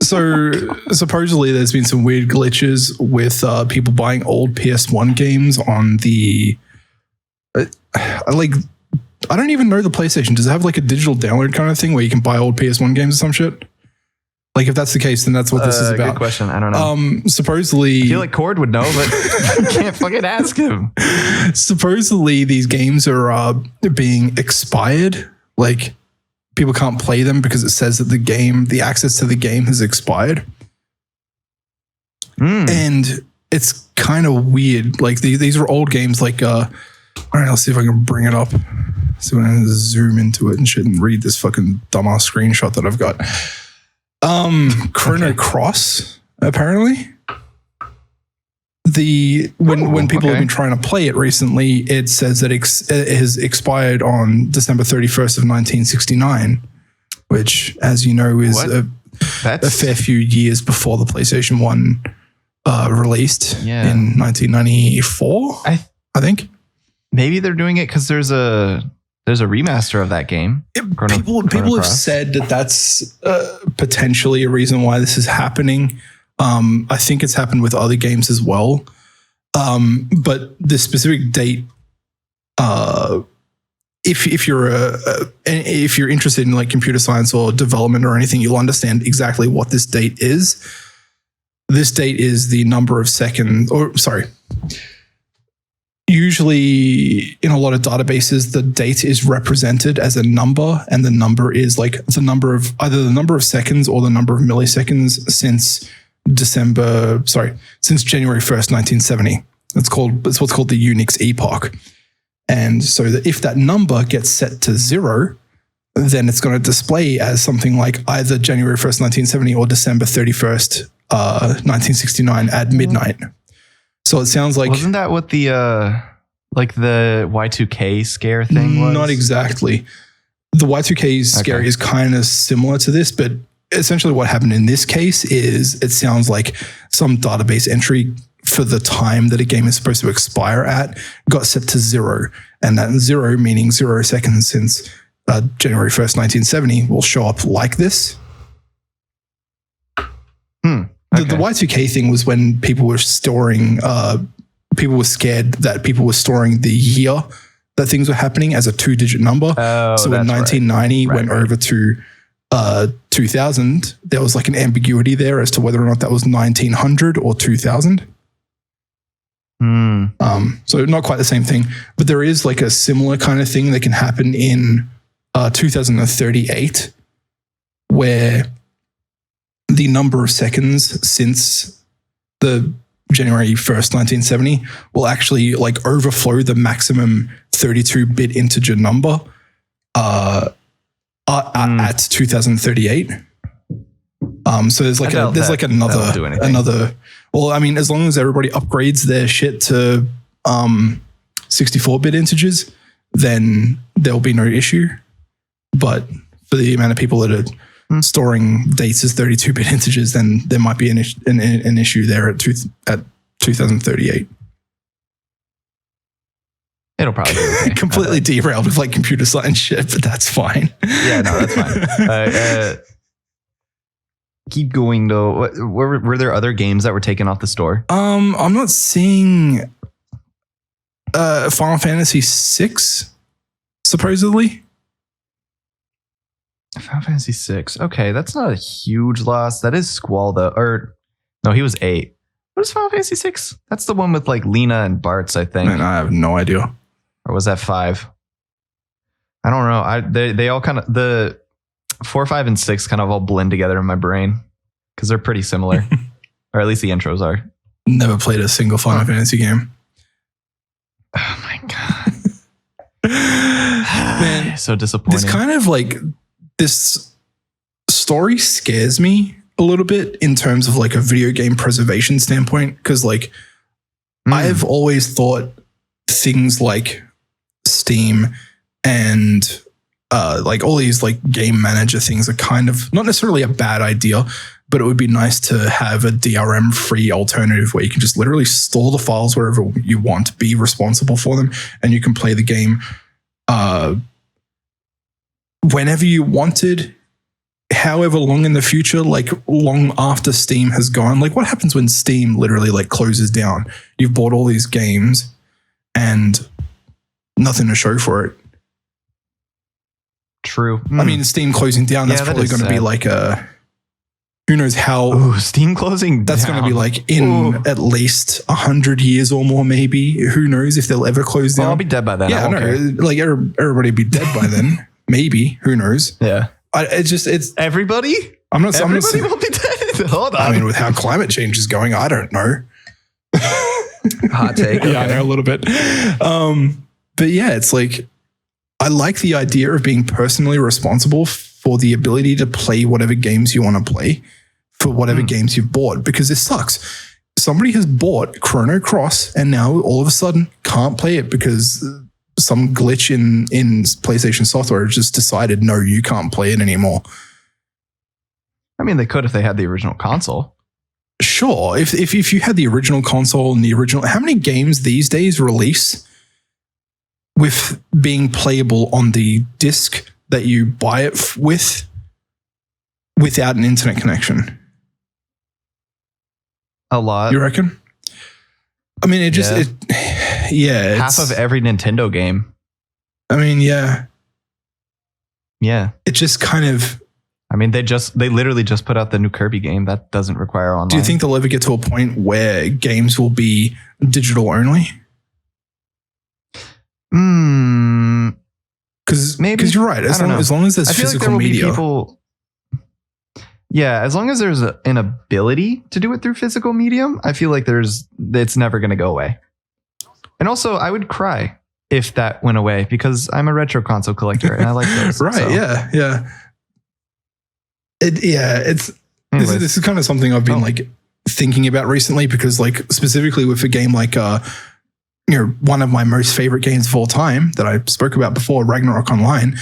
So supposedly there's been some weird glitches with people buying old PS1 games on the I don't even know the PlayStation. Does it have like a digital download kind of thing where you can buy old PS1 games or some shit? Like if that's the case, then that's what this is about. Good question. I don't know. Supposedly, I feel like Cord would know, but I can't fucking ask him. Supposedly these games are being expired. Like people can't play them because it says that the access to the game has expired. And it's kind of weird. Like these are old games. Like all right, let's see if I can bring it up. So I'm gonna zoom into it and shit and read this fucking dumbass screenshot that I've got. Chrono Cross, apparently. When people have been trying to play it recently, it says that it has expired on December 31st of 1969, which, as you know, is a fair few years before the PlayStation 1 released in 1994, I think. Maybe they're doing it because there's a remaster of that game. People have said that that's potentially a reason why this is happening. I think it's happened with other games as well. But the specific date, if you're interested in like computer science or development or anything, you'll understand exactly what this date is. This date is the number of seconds, usually in a lot of databases, the date is represented as a number, and the number is like the number of either the number of seconds or the number of milliseconds since January 1st, 1970. It's what's called the Unix epoch. And so that if that number gets set to 0, then it's going to display as something like either January 1st, 1970 or December 31st, 1969 at midnight. So it sounds like... Wasn't that what the Y2K scare thing was? Not exactly. The Y2K scare is kind of similar to this, but essentially what happened in this case is it sounds like some database entry for the time that a game is supposed to expire at got set to 0. And that 0 meaning 0 seconds since January 1st, 1970 will show up like this. The Y2K thing was when people were storing, people were scared that people were storing the year that things were happening as a 2-digit number. So when 1990 went over to 2000, there was like an ambiguity there as to whether or not that was 1900 or 2000. So not quite the same thing, but there is like a similar kind of thing that can happen in 2038 where the number of seconds since the January 1st, 1970 will actually like overflow the maximum 32-bit integer number at 2038. So there's like another. Well, I mean, as long as everybody upgrades their shit to 64-bit integers, then there'll be no issue. But for the amount of people that are storing dates as 32-bit integers, then there might be an issue there at 2038. It'll probably be okay. Completely derailed with like computer science shit, but that's fine. Yeah, no, that's fine. Keep going though. Were there other games that were taken off the store? I'm not seeing Final Fantasy VI, supposedly. Final Fantasy VI. Okay, that's not a huge loss. That is Squall though. Or no, he was 8. What is Final Fantasy 6? That's the one with like Lena and Bartz, I think. Man, I have no idea. Or was that 5? I don't know. They all kind of, the 4, 5, and 6 kind of all blend together in my brain because they're pretty similar, or at least the intros are. Never played a single Final Fantasy game. Oh my god, man, so disappointing. This kind of like this story scares me a little bit in terms of like a video game preservation standpoint, because like I've always thought things like Steam and like all these like game manager things are kind of not necessarily a bad idea, but it would be nice to have a DRM free alternative where you can just literally store the files wherever you want, be responsible for them, and you can play the game whenever you wanted, however long in the future, like long after Steam has gone. Like what happens when Steam literally like closes down? You've bought all these games and nothing to show for it. True. I mean, Steam closing down, that's probably going to be like a, who knows how. Ooh, Steam closing That's going to be like in at least 100 years or more, maybe. Who knows if they'll ever close down. I'll be dead by then. Yeah, I know. Like everybody be dead by then. Maybe. Who knows? Yeah. It's everybody? Everybody will be dead. Hold on. I mean, with how climate change is going, I don't know. Hot take. Okay. Yeah, I know a little bit. But yeah, it's like, I like the idea of being personally responsible for the ability to play whatever games you want to play for whatever games you've bought, because it sucks. Somebody has bought Chrono Cross and now all of a sudden can't play it because some glitch in PlayStation software just decided, no, you can't play it anymore. I mean, they could if they had the original console. Sure. If you had the original console and the original, how many games these days release with being playable on the disc that you buy it with without an internet connection? A lot. You reckon? I mean, half of every Nintendo game. I mean, yeah. Yeah. It just kind of, I mean, they literally just put out the new Kirby game that doesn't require online. Do you think they'll ever get to a point where games will be digital only? Because you're right. As long as there's physical media. As long as there's an ability to do it through physical medium, I feel like it's never going to go away. And also, I would cry if that went away because I'm a retro console collector and I like those. Right? So. Yeah. This is kind of something I've been like thinking about recently, because like specifically with a game like one of my most favorite games of all time that I spoke about before, Ragnarok Online,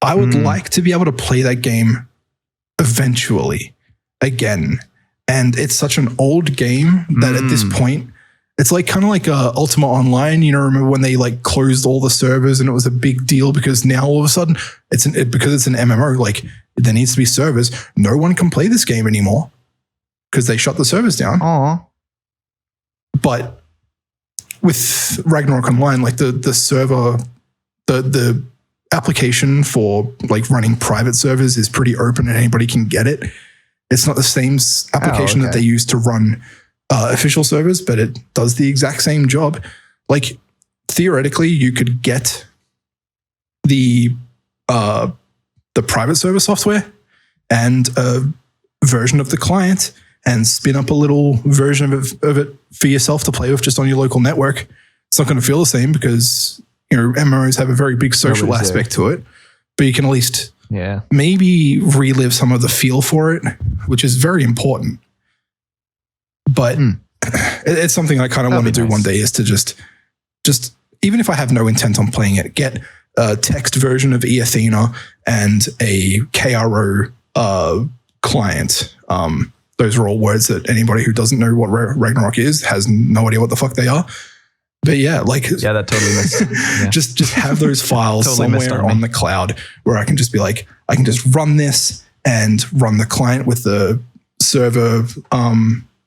I would like to be able to play that game eventually again. And it's such an old game that at this point, it's like kind of like Ultima Online. You know, remember when they like closed all the servers and it was a big deal because now all of a sudden because it's an MMO, like there needs to be servers. No one can play this game anymore because they shut the servers down. Aww. But with Ragnarok Online, like the server, the application for like running private servers is pretty open and anybody can get it. It's not the same application that they use to run official servers, but it does the exact same job. Like theoretically, you could get the private server software and a version of the client and spin up a little version of it for yourself to play with just on your local network. It's not going to feel the same because, you know, MMOs have a very big social aspect to it, but you can at least maybe relive some of the feel for it, which is very important. But it's something I kind of want to do one day, is to just even if I have no intent on playing it, get a text version of Athena and a KRO client. Those are all words that anybody who doesn't know what Ragnarok is has no idea what the fuck they are. But yeah, like that totally missed. Just have those files totally somewhere on the cloud where I can just be like, I can just run this and run the client with the server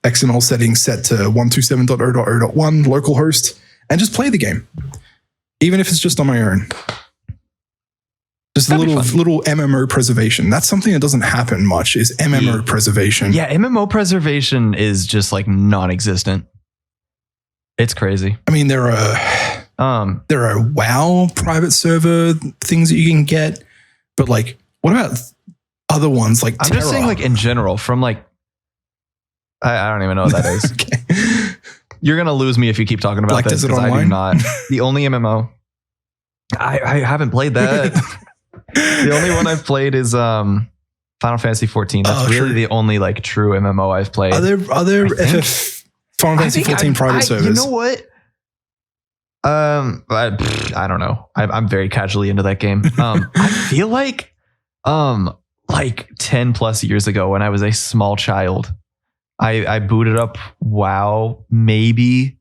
XML settings set to 127.0.0.1 localhost and just play the game, even if it's just on my own. Just a little MMO preservation. That's something that doesn't happen much, is MMO preservation. Yeah, MMO preservation is just like non-existent. It's crazy. I mean, there are WoW private server things that you can get, but like, what about other ones like I'm Terra? just saying, like in general, from like, I don't even know what that is. Okay. You're gonna lose me if you keep talking about this, because I do not. The only MMO I haven't played that. The only one I've played is Final Fantasy 14. That's really the only like true MMO I've played. Are there Final Fantasy 14 private servers? You know what? I don't know. I'm very casually into that game. I feel like 10 plus years ago, when I was a small child, I booted up WoW, maybe,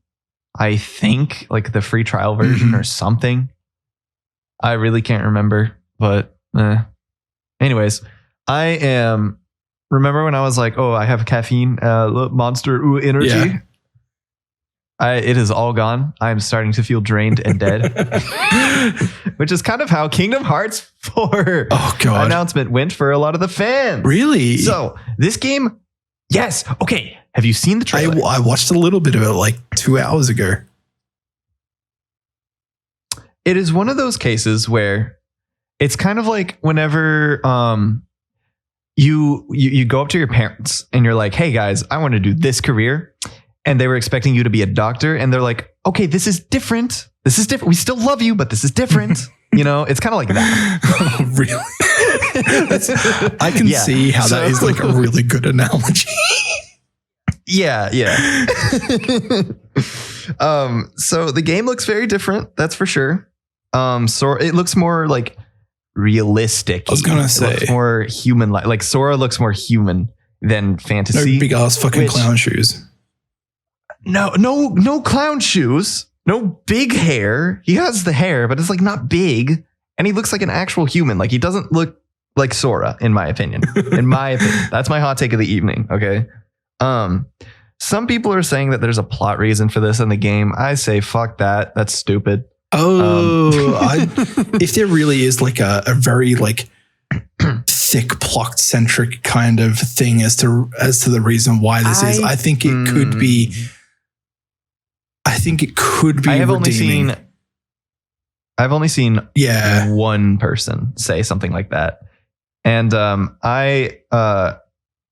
I think, like the free trial version or something. I really can't remember, but anyways, remember when I was like, oh, I have caffeine, Monster energy. Yeah. It is all gone. I'm starting to feel drained and dead, which is kind of how Kingdom Hearts 4 announcement went for a lot of the fans. Really? So this game, yes. Okay. Have you seen the trailer? I watched a little bit of it like 2 hours ago. It is one of those cases where it's kind of like whenever you go up to your parents and you're like, hey guys, I want to do this career. And they were expecting you to be a doctor. And they're like, okay, this is different. This is different. We still love you, but this is different. You know, it's kind of like that. Really? I can see how that is like a really good analogy. Yeah. So the game looks very different. That's for sure. So it looks more like realistic. I was gonna say, it looks more human. Like Sora looks more human than fantasy. No big ass fucking clown shoes. No clown shoes. No big hair. He has the hair, but it's like not big, and he looks like an actual human. Like he doesn't look like Sora, in my opinion. That's my hot take of the evening. Okay. Some people are saying that there's a plot reason for this in the game. I say fuck that. That's stupid. If there really is like a very like thick plot centric kind of thing as to the reason why this is, I think it could be. I think it could be. I've only seen one person say something like that, and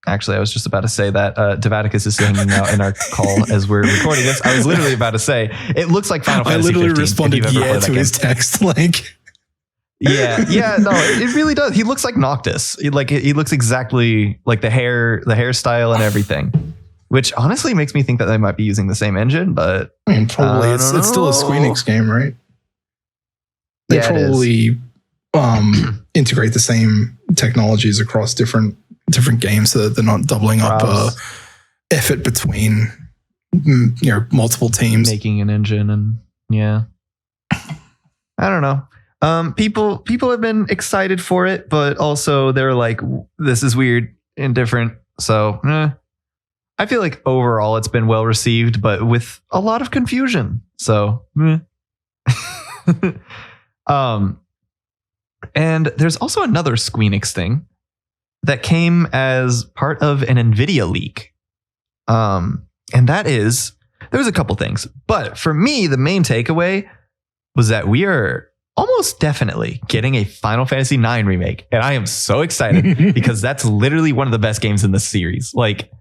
actually, I was just about to say that Devaticus is hanging out in our call as we're recording this. I was literally about to say, it looks like Final Fantasy 15. I literally responded to his text. Like, no, it really does. He looks like Noctis. He looks exactly like the hairstyle and everything, which honestly makes me think that they might be using the same engine. But I mean, probably it's still a Squeenix game, right? They probably integrate the same technologies across different games so that they're not doubling up effort between multiple teams making an engine. And I don't know. People have been excited for it, but also they're like, this is weird and different. So I feel like overall it's been well received, but with a lot of confusion. So and there's also another Squeenix thing that came as part of an NVIDIA leak. And that is, there was a couple things, but for me, the main takeaway was that we are almost definitely getting a Final Fantasy IX remake. And I am so excited because that's literally one of the best games in the series. Like,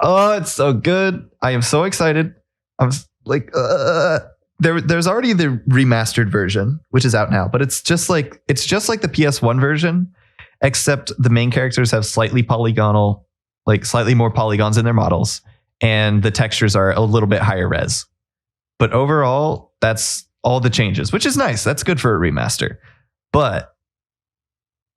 oh, it's so good. I am so excited. I'm like, there's already the remastered version, which is out now, but it's just like the PS1 version. Except the main characters have slightly polygonal, like slightly more polygons in their models, and the textures are a little bit higher res. But overall, that's all the changes, which is nice. That's good for a remaster. But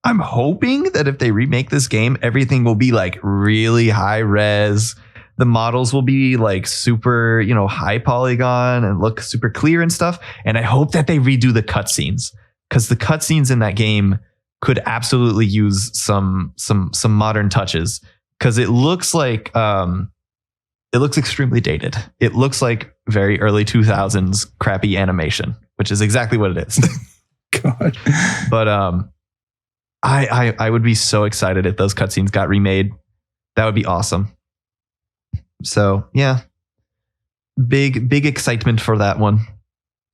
I'm hoping that if they remake this game, everything will be like really high res. The models will be like super, high polygon and look super clear and stuff. And I hope that they redo the cutscenes, because the cutscenes in that game could absolutely use some modern touches, because it looks like it looks extremely dated. It looks like very early 2000s crappy animation, which is exactly what it is. God. But I would be so excited if those cutscenes got remade. That would be awesome. So yeah, big excitement for that one.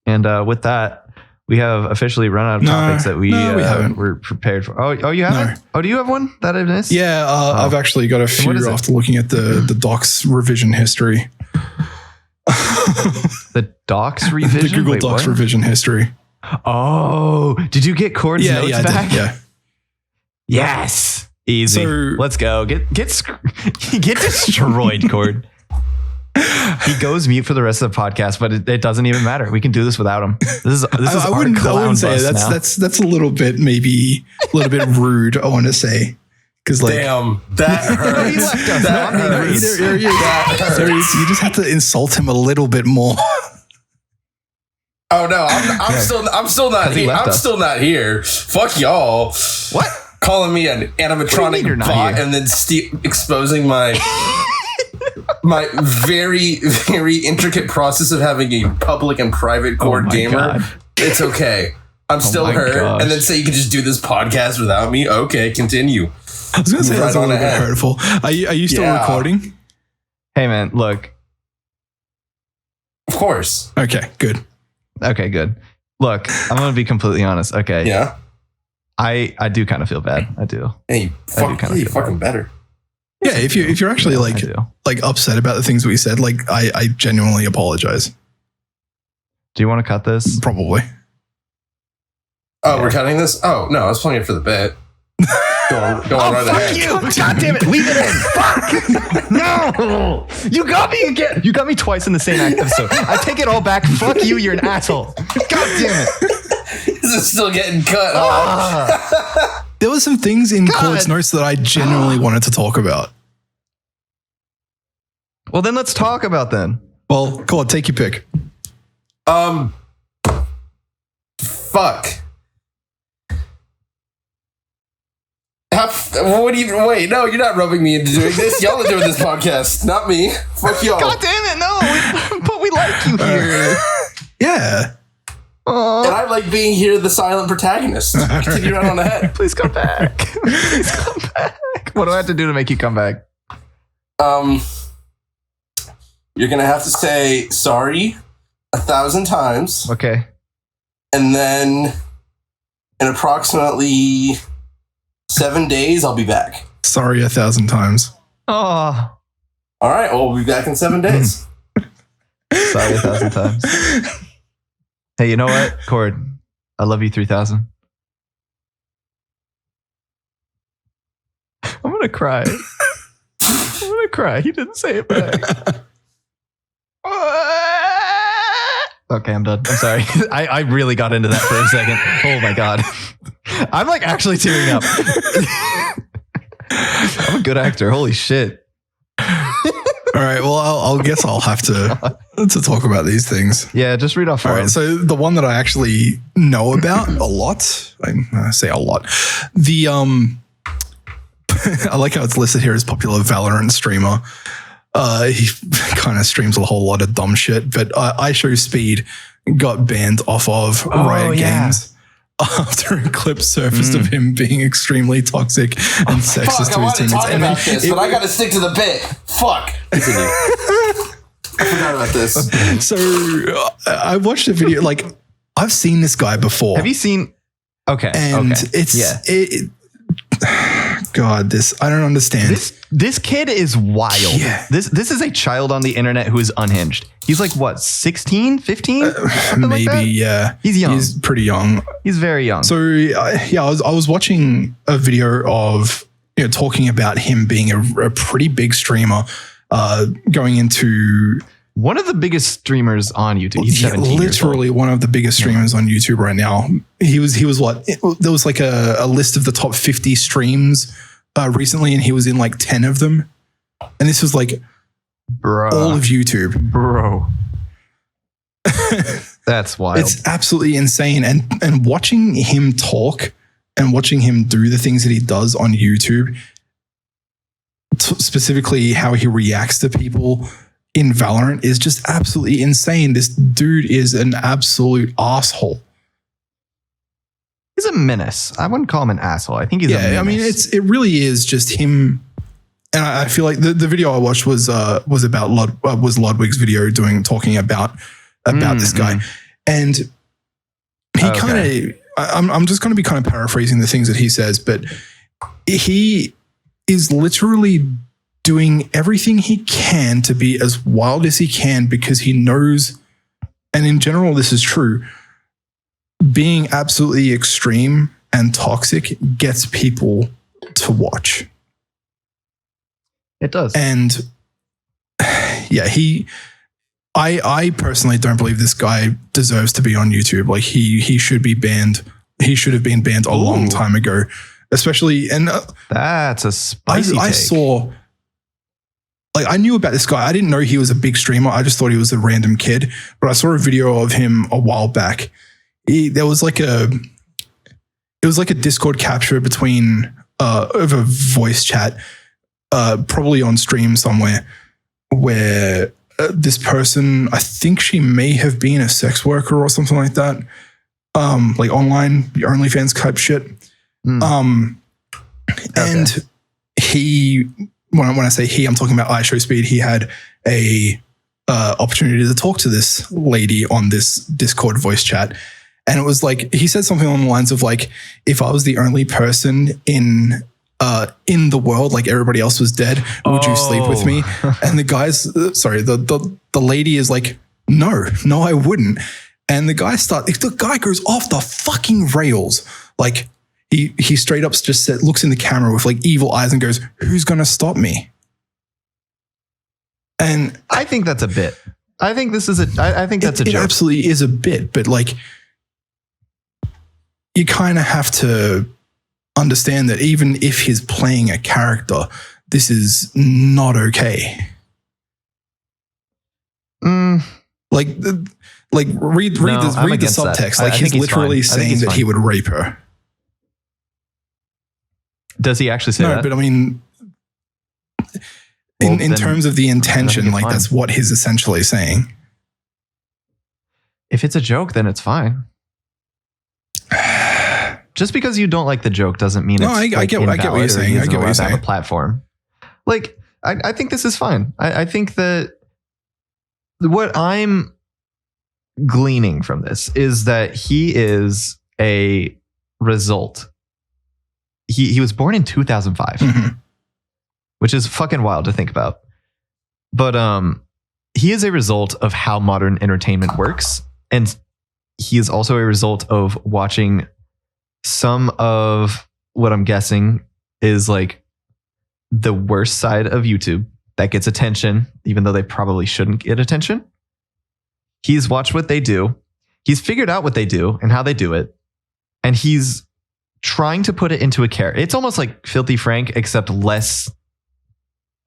And with that, we have officially run out of topics that we were prepared for. Oh, you haven't? No. Oh, do you have one that I missed? Yeah, I've actually got a few after looking at the docs revision history. The docs revision? The Google Docs revision history. Oh, did you get Cord's notes back? Yeah. Yes. Easy. So, let's go. Get destroyed, Cord. He goes mute for the rest of the podcast, but it doesn't even matter. We can do this without him. This is I wouldn't say that's a little bit rude. I want to say because damn, that hurts. He left us. That hurts. You just have to insult him a little bit more. Oh no, I'm still not here. I'm still not here. Fuck y'all. What? Calling me an animatronic bot and then exposing my very, very intricate process of having a public and private Cord gamer. God. It's okay. I'm still her. Gosh. And then say you can just do this podcast without me. Okay, continue. I was going to say that's a little bit hurtful. Are you still recording? Hey man, look. Of course. Okay, good. Look, I'm going to be completely honest. Okay. Yeah. I do kind of feel bad. I do. Hey, fucking better. Yeah, if you're actually like upset about the things we said, like I genuinely apologize. Do you want to cut this? Probably. Oh, yeah. We're cutting this? Oh no, I was playing it for the bit. Go on right ahead. You! God damn it! Leave it in! Fuck! No! You got me again! You got me twice in the same episode. I take it all back. Fuck you, you're an asshole. God damn it. This is still getting cut. There were some things in Cord's notes that I genuinely wanted to talk about. Well, then let's talk about them. Well, Cord, take your pick. Fuck. What do you wait? No, you're not rubbing me into doing this. Y'all are doing this podcast, not me. Fuck y'all. God damn it, no. But we like you here. Yeah. And I like being here, the silent protagonist. Continue right on ahead. Please come back. Please come back. What do I have to do to make you come back? You're gonna have to say sorry 1,000 times. Okay. And then in approximately 7 days, I'll be back. Sorry 1,000 times. Oh. All right. Well, we'll be back in 7 days. Sorry 1,000 times. Hey, you know what, Cord? I love you 3,000. I'm gonna cry. He didn't say it back. Okay, I'm done. I'm sorry. I really got into that for a second. Oh my God. I'm like actually tearing up. I'm a good actor. Holy shit. All right. Well, I'll guess I'll have to talk about these things. Yeah, just read off. All right. So the one that I actually know about a lot, I say a lot. The I like how it's listed here as popular Valorant streamer. He kind of streams a whole lot of dumb shit, but I Show Speed got banned off of Riot Games after a clip surfaced of him being extremely toxic and sexist to his teammates. Talk about this, but I got to stick to the bit. Fuck. I forgot about this. So I watched a video. Like, I've seen this guy before. Have you seen? Okay, and it's God, I don't understand. This kid is wild. Yeah. This is a child on the internet who is unhinged. He's like what, 16, 15? Maybe, like yeah. He's young. He's pretty young. He's very young. So I was watching a video of talking about him being a pretty big streamer, going into one of the biggest streamers on YouTube. He's 17 literally one of the biggest streamers on YouTube right now. He was what? There was like a list of the top 50 streams recently, and he was in like 10 of them. And this was like all of YouTube. Bro. That's wild. It's absolutely insane. And watching him talk and watching him do the things that he does on YouTube, specifically how he reacts to people in Valorant, is just absolutely insane. This dude is an absolute asshole. a menace. I wouldn't call him an asshole. I think he's a menace. I mean, it really is just him. And I feel like the video I watched was about Ludwig's video talking about this guy. And he kind of, I'm just going to be kind of paraphrasing the things that he says, but he is literally doing everything he can to be as wild as he can because he knows, and in general, this is true, being absolutely extreme and toxic gets people to watch. It does. And yeah, I personally don't believe this guy deserves to be on YouTube. Like he should be banned. He should have been banned a long time ago, especially. And that's a spicy take. I saw, like, I knew about this guy. I didn't know he was a big streamer. I just thought he was a random kid, but I saw a video of him a while back. It was like a Discord capture between, of a voice chat, probably on stream somewhere, where this person, I think she may have been a sex worker or something like that, like online OnlyFans type shit. And he, when I say he, I'm talking about iShowSpeed. He had a opportunity to talk to this lady on this Discord voice chat. And it was like, he said something along the lines of like, if I was the only person in the world, like everybody else was dead, would you sleep with me? And the guy's, the lady is like, no, I wouldn't. And the guy goes off the fucking rails. Like he straight up just looks in the camera with like evil eyes and goes, who's going to stop me? And I think that's a bit. I think that's a joke. It absolutely is a bit, but like, you kind of have to understand that even if he's playing a character, this is not okay. Like read the subtext. That. Like he's literally saying that he would rape her. Does he actually say that? No, but I mean, in terms of the intention, like that's what he's essentially saying. If it's a joke, then it's fine. Just because you don't like the joke doesn't mean it's I get what you're saying. I get what you're saying. A platform. Like, I think this is fine. I think that what I'm gleaning from this is that he is a result. He was born in 2005, which is fucking wild to think about. But he is a result of how modern entertainment works. And he is also a result of watching some of what I'm guessing is like the worst side of YouTube that gets attention, even though they probably shouldn't get attention. He's watched what they do. He's figured out what they do and how they do it. And he's trying to put it into a character. It's almost like Filthy Frank, except less.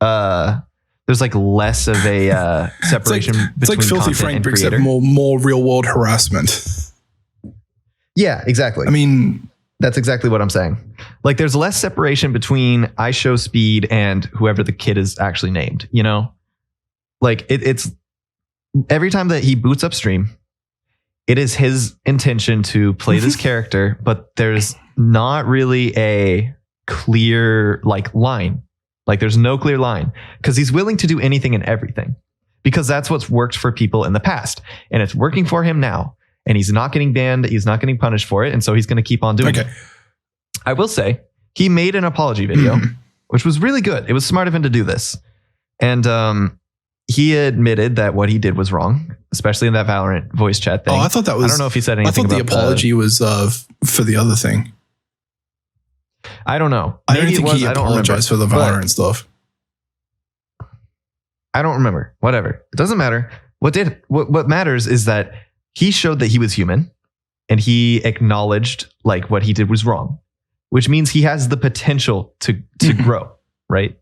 There's like less of a separation it's like between Filthy content Frank, and creator. except more real world harassment. Yeah, exactly. I mean, that's exactly what I'm saying. Like, there's less separation between iShowSpeed and whoever the kid is actually named, you know? Like, it's every time that he boots up stream, it is his intention to play this character, but there's not really a clear, like, line. Like, there's no clear line because he's willing to do anything and everything because that's what's worked for people in the past. And it's working for him now. And he's not getting banned. He's not getting punished for it. And so he's going to keep on doing it. I will say he made an apology video, which was really good. It was smart of him to do this. And he admitted that what he did was wrong, especially in that Valorant voice chat thing. Oh, I thought that was... I don't know if he said anything about I thought the apology was for the other thing. I don't know. I don't think he apologized for the Valorant stuff. I don't remember. Whatever. It doesn't matter. What matters is that he showed that he was human and he acknowledged like what he did was wrong, which means he has the potential to grow, right?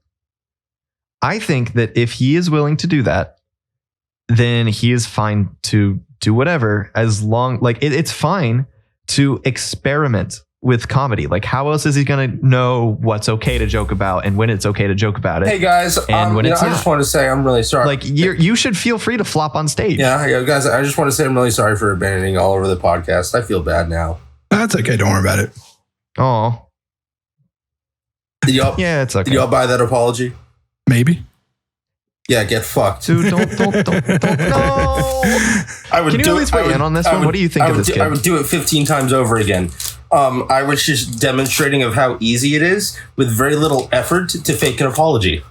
I think that if he is willing to do that, then he is fine to do whatever, as long like it's fine to experiment with comedy. Like, how else is he going to know what's okay to joke about and when it's okay to joke about it? Hey guys, and when it's I just want to say I'm really sorry. Like, you should feel free to flop on stage. Yeah, guys, I just want to say I'm really sorry for abandoning all over the podcast. I feel bad now. That's okay. Don't worry about it. Oh. Yeah, it's okay. Did y'all buy that apology? Maybe. Yeah, get fucked. Dude, don't. No. Can you at least weigh in on this one? What do you think of this kid? I would do it 15 times over again. I was just demonstrating of how easy it is with very little effort to fake an apology.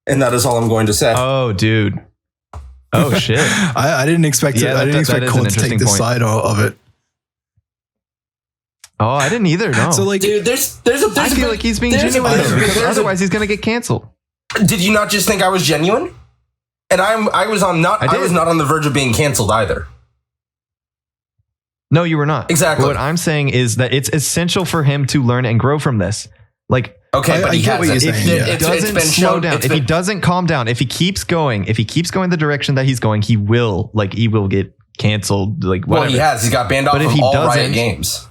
And that is all I'm going to say. Oh, dude. Oh, shit. I didn't expect it. I didn't expect Cole to take the side of it. Oh, I didn't either. No. So, like, dude, I feel like he's being genuine because otherwise he's gonna get canceled. Did you not just think I was genuine? And I was not on the verge of being canceled either. No, you were not. Exactly. What I'm saying is that it's essential for him to learn and grow from this. Like, okay, but he hasn't. If he doesn't slow down, if he doesn't calm down, if he keeps going the direction that he's going, he will get canceled. Like, whatever. Well, he has. He got banned off of all Riot games.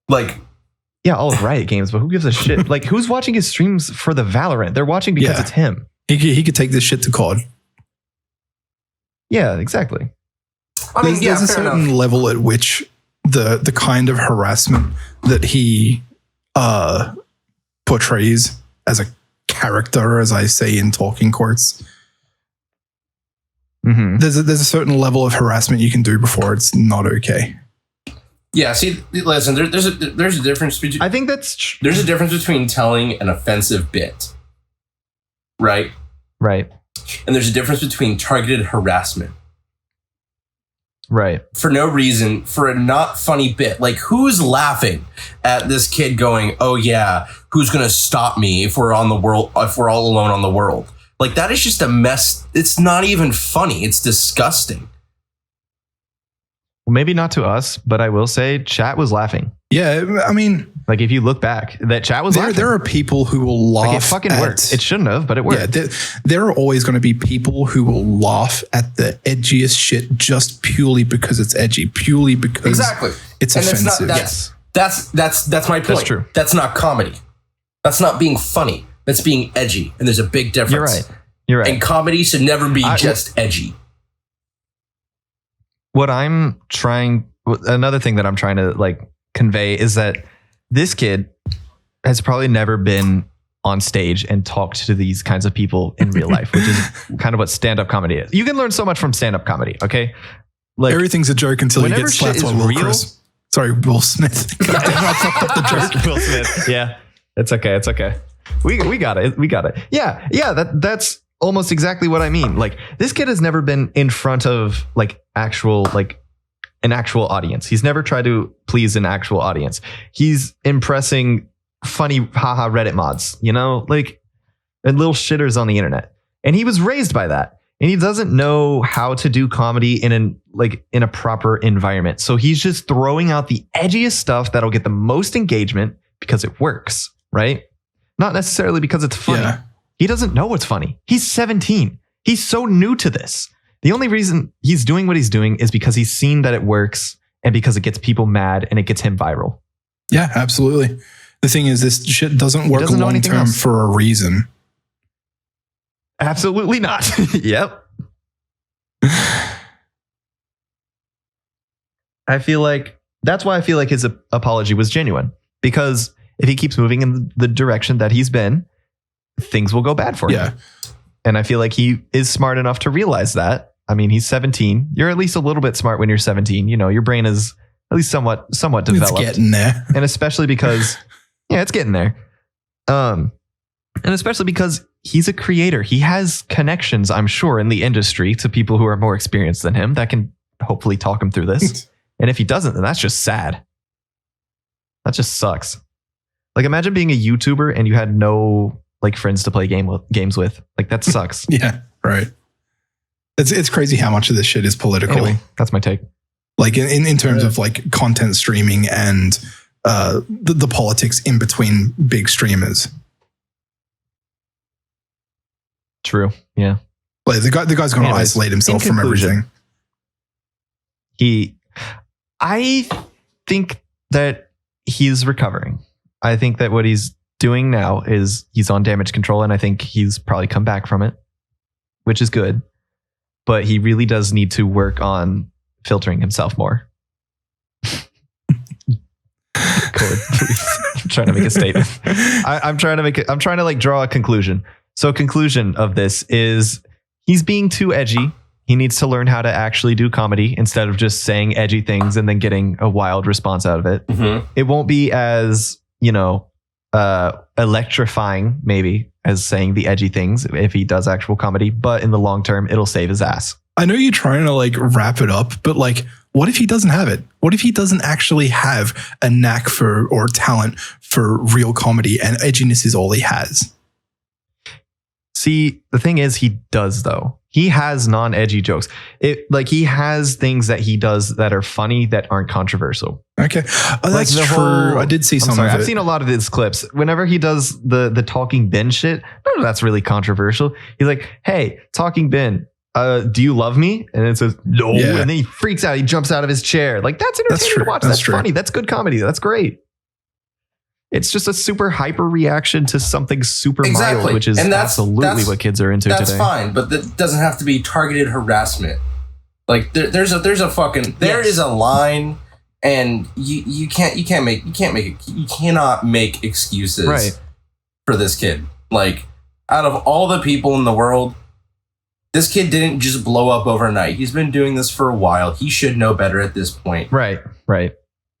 Like, yeah, all Riot games, but who gives a shit? Like, who's watching his streams for the Valorant? They're watching because it's him. He could take this shit to COD. Yeah, exactly. There's a certain level at which the kind of harassment that he portrays as a character, as I say in talking quotes, there's a certain level of harassment you can do before it's not okay. Yeah, see, listen, there's a difference between... I think that's... There's a difference between telling an offensive bit, right? Right. And there's a difference between targeted harassment. Right. For no reason, for a not funny bit. Like, who's laughing at this kid going, oh yeah, who's going to stop me if we're all alone on the world? Like, that is just a mess. It's not even funny. It's disgusting. Well, maybe not to us, but I will say chat was laughing. Yeah, I mean... Like, if you look back, that chat was laughing. There are people who will laugh. Like, it fucking worked. It shouldn't have, but it worked. Yeah, there are always going to be people who will laugh at the edgiest shit just purely because it's edgy, purely because it's offensive. That's my point. That's true. That's not comedy. That's not being funny. That's being edgy. And there's a big difference. You're right. And comedy should never be just edgy. Another thing that I'm trying to like convey is that this kid has probably never been on stage and talked to these kinds of people in real life, which is kind of what stand-up comedy is. You can learn so much from stand-up comedy, okay? Like, everything's a joke until you get slapped by Will Smith. I fucked up the joke. Will Smith. Yeah, it's okay. We got it. Yeah. That's almost exactly what I mean. Like, this kid has never been in front of an actual audience. He's never tried to please an actual audience. He's impressing funny haha Reddit mods, like, and little shitters on the internet. And he was raised by that. And he doesn't know how to do comedy in a proper environment. So he's just throwing out the edgiest stuff that'll get the most engagement because it works, right? Not necessarily because it's funny. Yeah. He doesn't know what's funny. He's 17. He's so new to this. The only reason he's doing what he's doing is because he's seen that it works and because it gets people mad and it gets him viral. Yeah, absolutely. The thing is, this shit doesn't work long term for a reason. Absolutely not. Yep. That's why I feel like his apology was genuine, because if he keeps moving in the direction that he's been, things will go bad for him. And I feel like he is smart enough to realize that. I mean, he's 17. You're at least a little bit smart when you're 17. Your brain is at least somewhat developed. It's getting there. And especially because, it's getting there. And especially because he's a creator. He has connections, I'm sure, in the industry to people who are more experienced than him that can hopefully talk him through this. And if he doesn't, then that's just sad. That just sucks. Like, imagine being a YouTuber and you had no friends to play games with. Like, that sucks. Yeah, right. It's crazy how much of this shit is political. Anyway, that's my take. Like, in terms of content streaming and the politics in between big streamers. True. Yeah. Like, the guy's going to isolate himself from everything. I think that he's recovering. I think that what he's doing now is he's on damage control, and I think he's probably come back from it, which is good. But he really does need to work on filtering himself more. please. I'm trying to make a statement. I'm trying to like draw a conclusion. So conclusion of this is he's being too edgy. He needs to learn how to actually do comedy instead of just saying edgy things and then getting a wild response out of it. It won't be as, electrifying maybe as saying the edgy things if he does actual comedy, but in the long term, it'll save his ass. I know you're trying to like wrap it up, but like, what if he doesn't have it? What if he doesn't actually have a knack for or talent for real comedy and edginess is all he has? See, the thing is, he does though. He has non-edgy jokes. He has things that he does that are funny that aren't controversial. Okay, that's true. I did see some of it. I've seen a lot of his clips. Whenever he does the talking Ben shit, none of that's really controversial. He's like, "Hey, talking Ben, do you love me?" And it says no, and then he freaks out. He jumps out of his chair. Like that's entertaining to watch. That's funny. That's good comedy. That's great. It's just a super hyper reaction to something super mild, which is absolutely what kids are into today. That's fine, but that doesn't have to be targeted harassment. Like there's a line, and you cannot make excuses for this kid. Like out of all the people in the world, this kid didn't just blow up overnight. He's been doing this for a while. He should know better at this point. Right.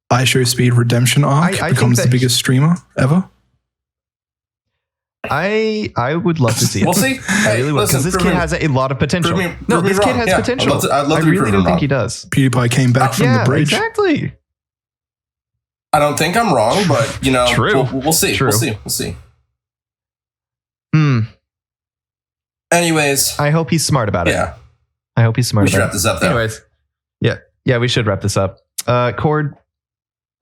iShowSpeed Redemption arc becomes the biggest streamer ever. I would love to see it. We'll see. I really would, because this kid has a lot of potential. This kid has potential. I really don't think he does. PewDiePie came back from the bridge. Exactly. I don't think I'm wrong, but True. We'll see. True. We'll see. Anyways, I hope he's smart about it. Yeah. I hope he's smart. We should wrap this up though. Anyways, yeah, we should wrap this up. Cord,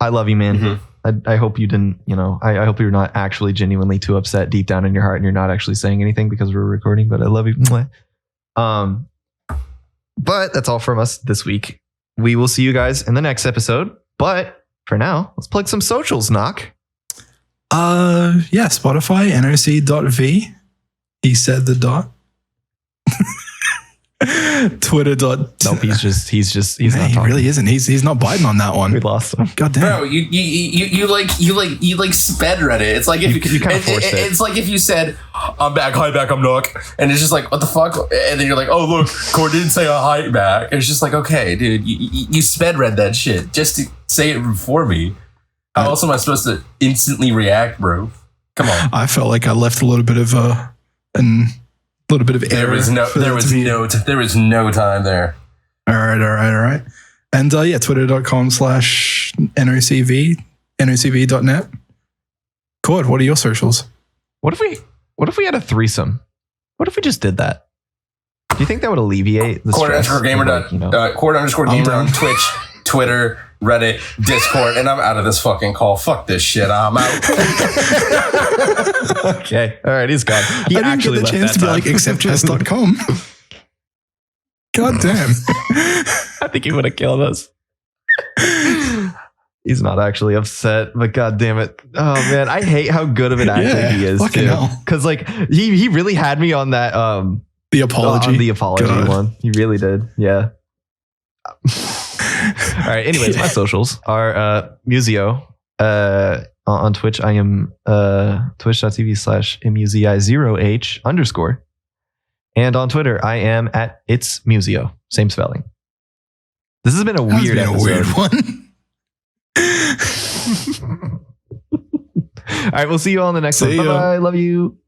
I love you, man. I hope you didn't, I hope you're not actually genuinely too upset deep down in your heart and you're not actually saying anything because we're recording, but I love you. But that's all from us this week. We will see you guys in the next episode. But for now, let's plug some socials, Noc. Spotify, Noc.V. He said the dot. Twitter. Nope, he's not he talking. Really isn't. He's not biting on that one. We lost him. God damn. Bro, you sped read it. It's like if you kind of forced it. It's like if you said, "I'm back, hi back, I'm Noc," and it's just like, what the fuck? And then you're like, "Oh look, Cord didn't say a hi back." And it's just like, okay, dude, you sped read that shit just to say it before me. How else am I supposed to instantly react, bro? Come on. I felt like I left a little bit of error. There was no time there. All right. And twitter.com/NOCV, NOCV.net. Cord, what are your socials? What if we had a threesome? What if we just did that? Do you think that would alleviate the stress? Cord_gamer on Twitch, Twitter, Reddit, Discord, and I'm out of this fucking call. Fuck this shit. I'm out. Okay. All right. He's gone. He I didn't actually get the chance to be like acceptchess.com. God damn. I think he would have killed us. He's not actually upset, but god damn it. Oh man, I hate how good of an actor he is too. Because like he really had me on that the apology one. He really did. Yeah. All right. Anyways, my socials are Museo. On Twitch, I am twitch.tv/MUZI0H_. And on Twitter, I am at It's Museo. Same spelling. This has been a weird one. All right, we'll see you all in the next one. Bye-bye. Love you.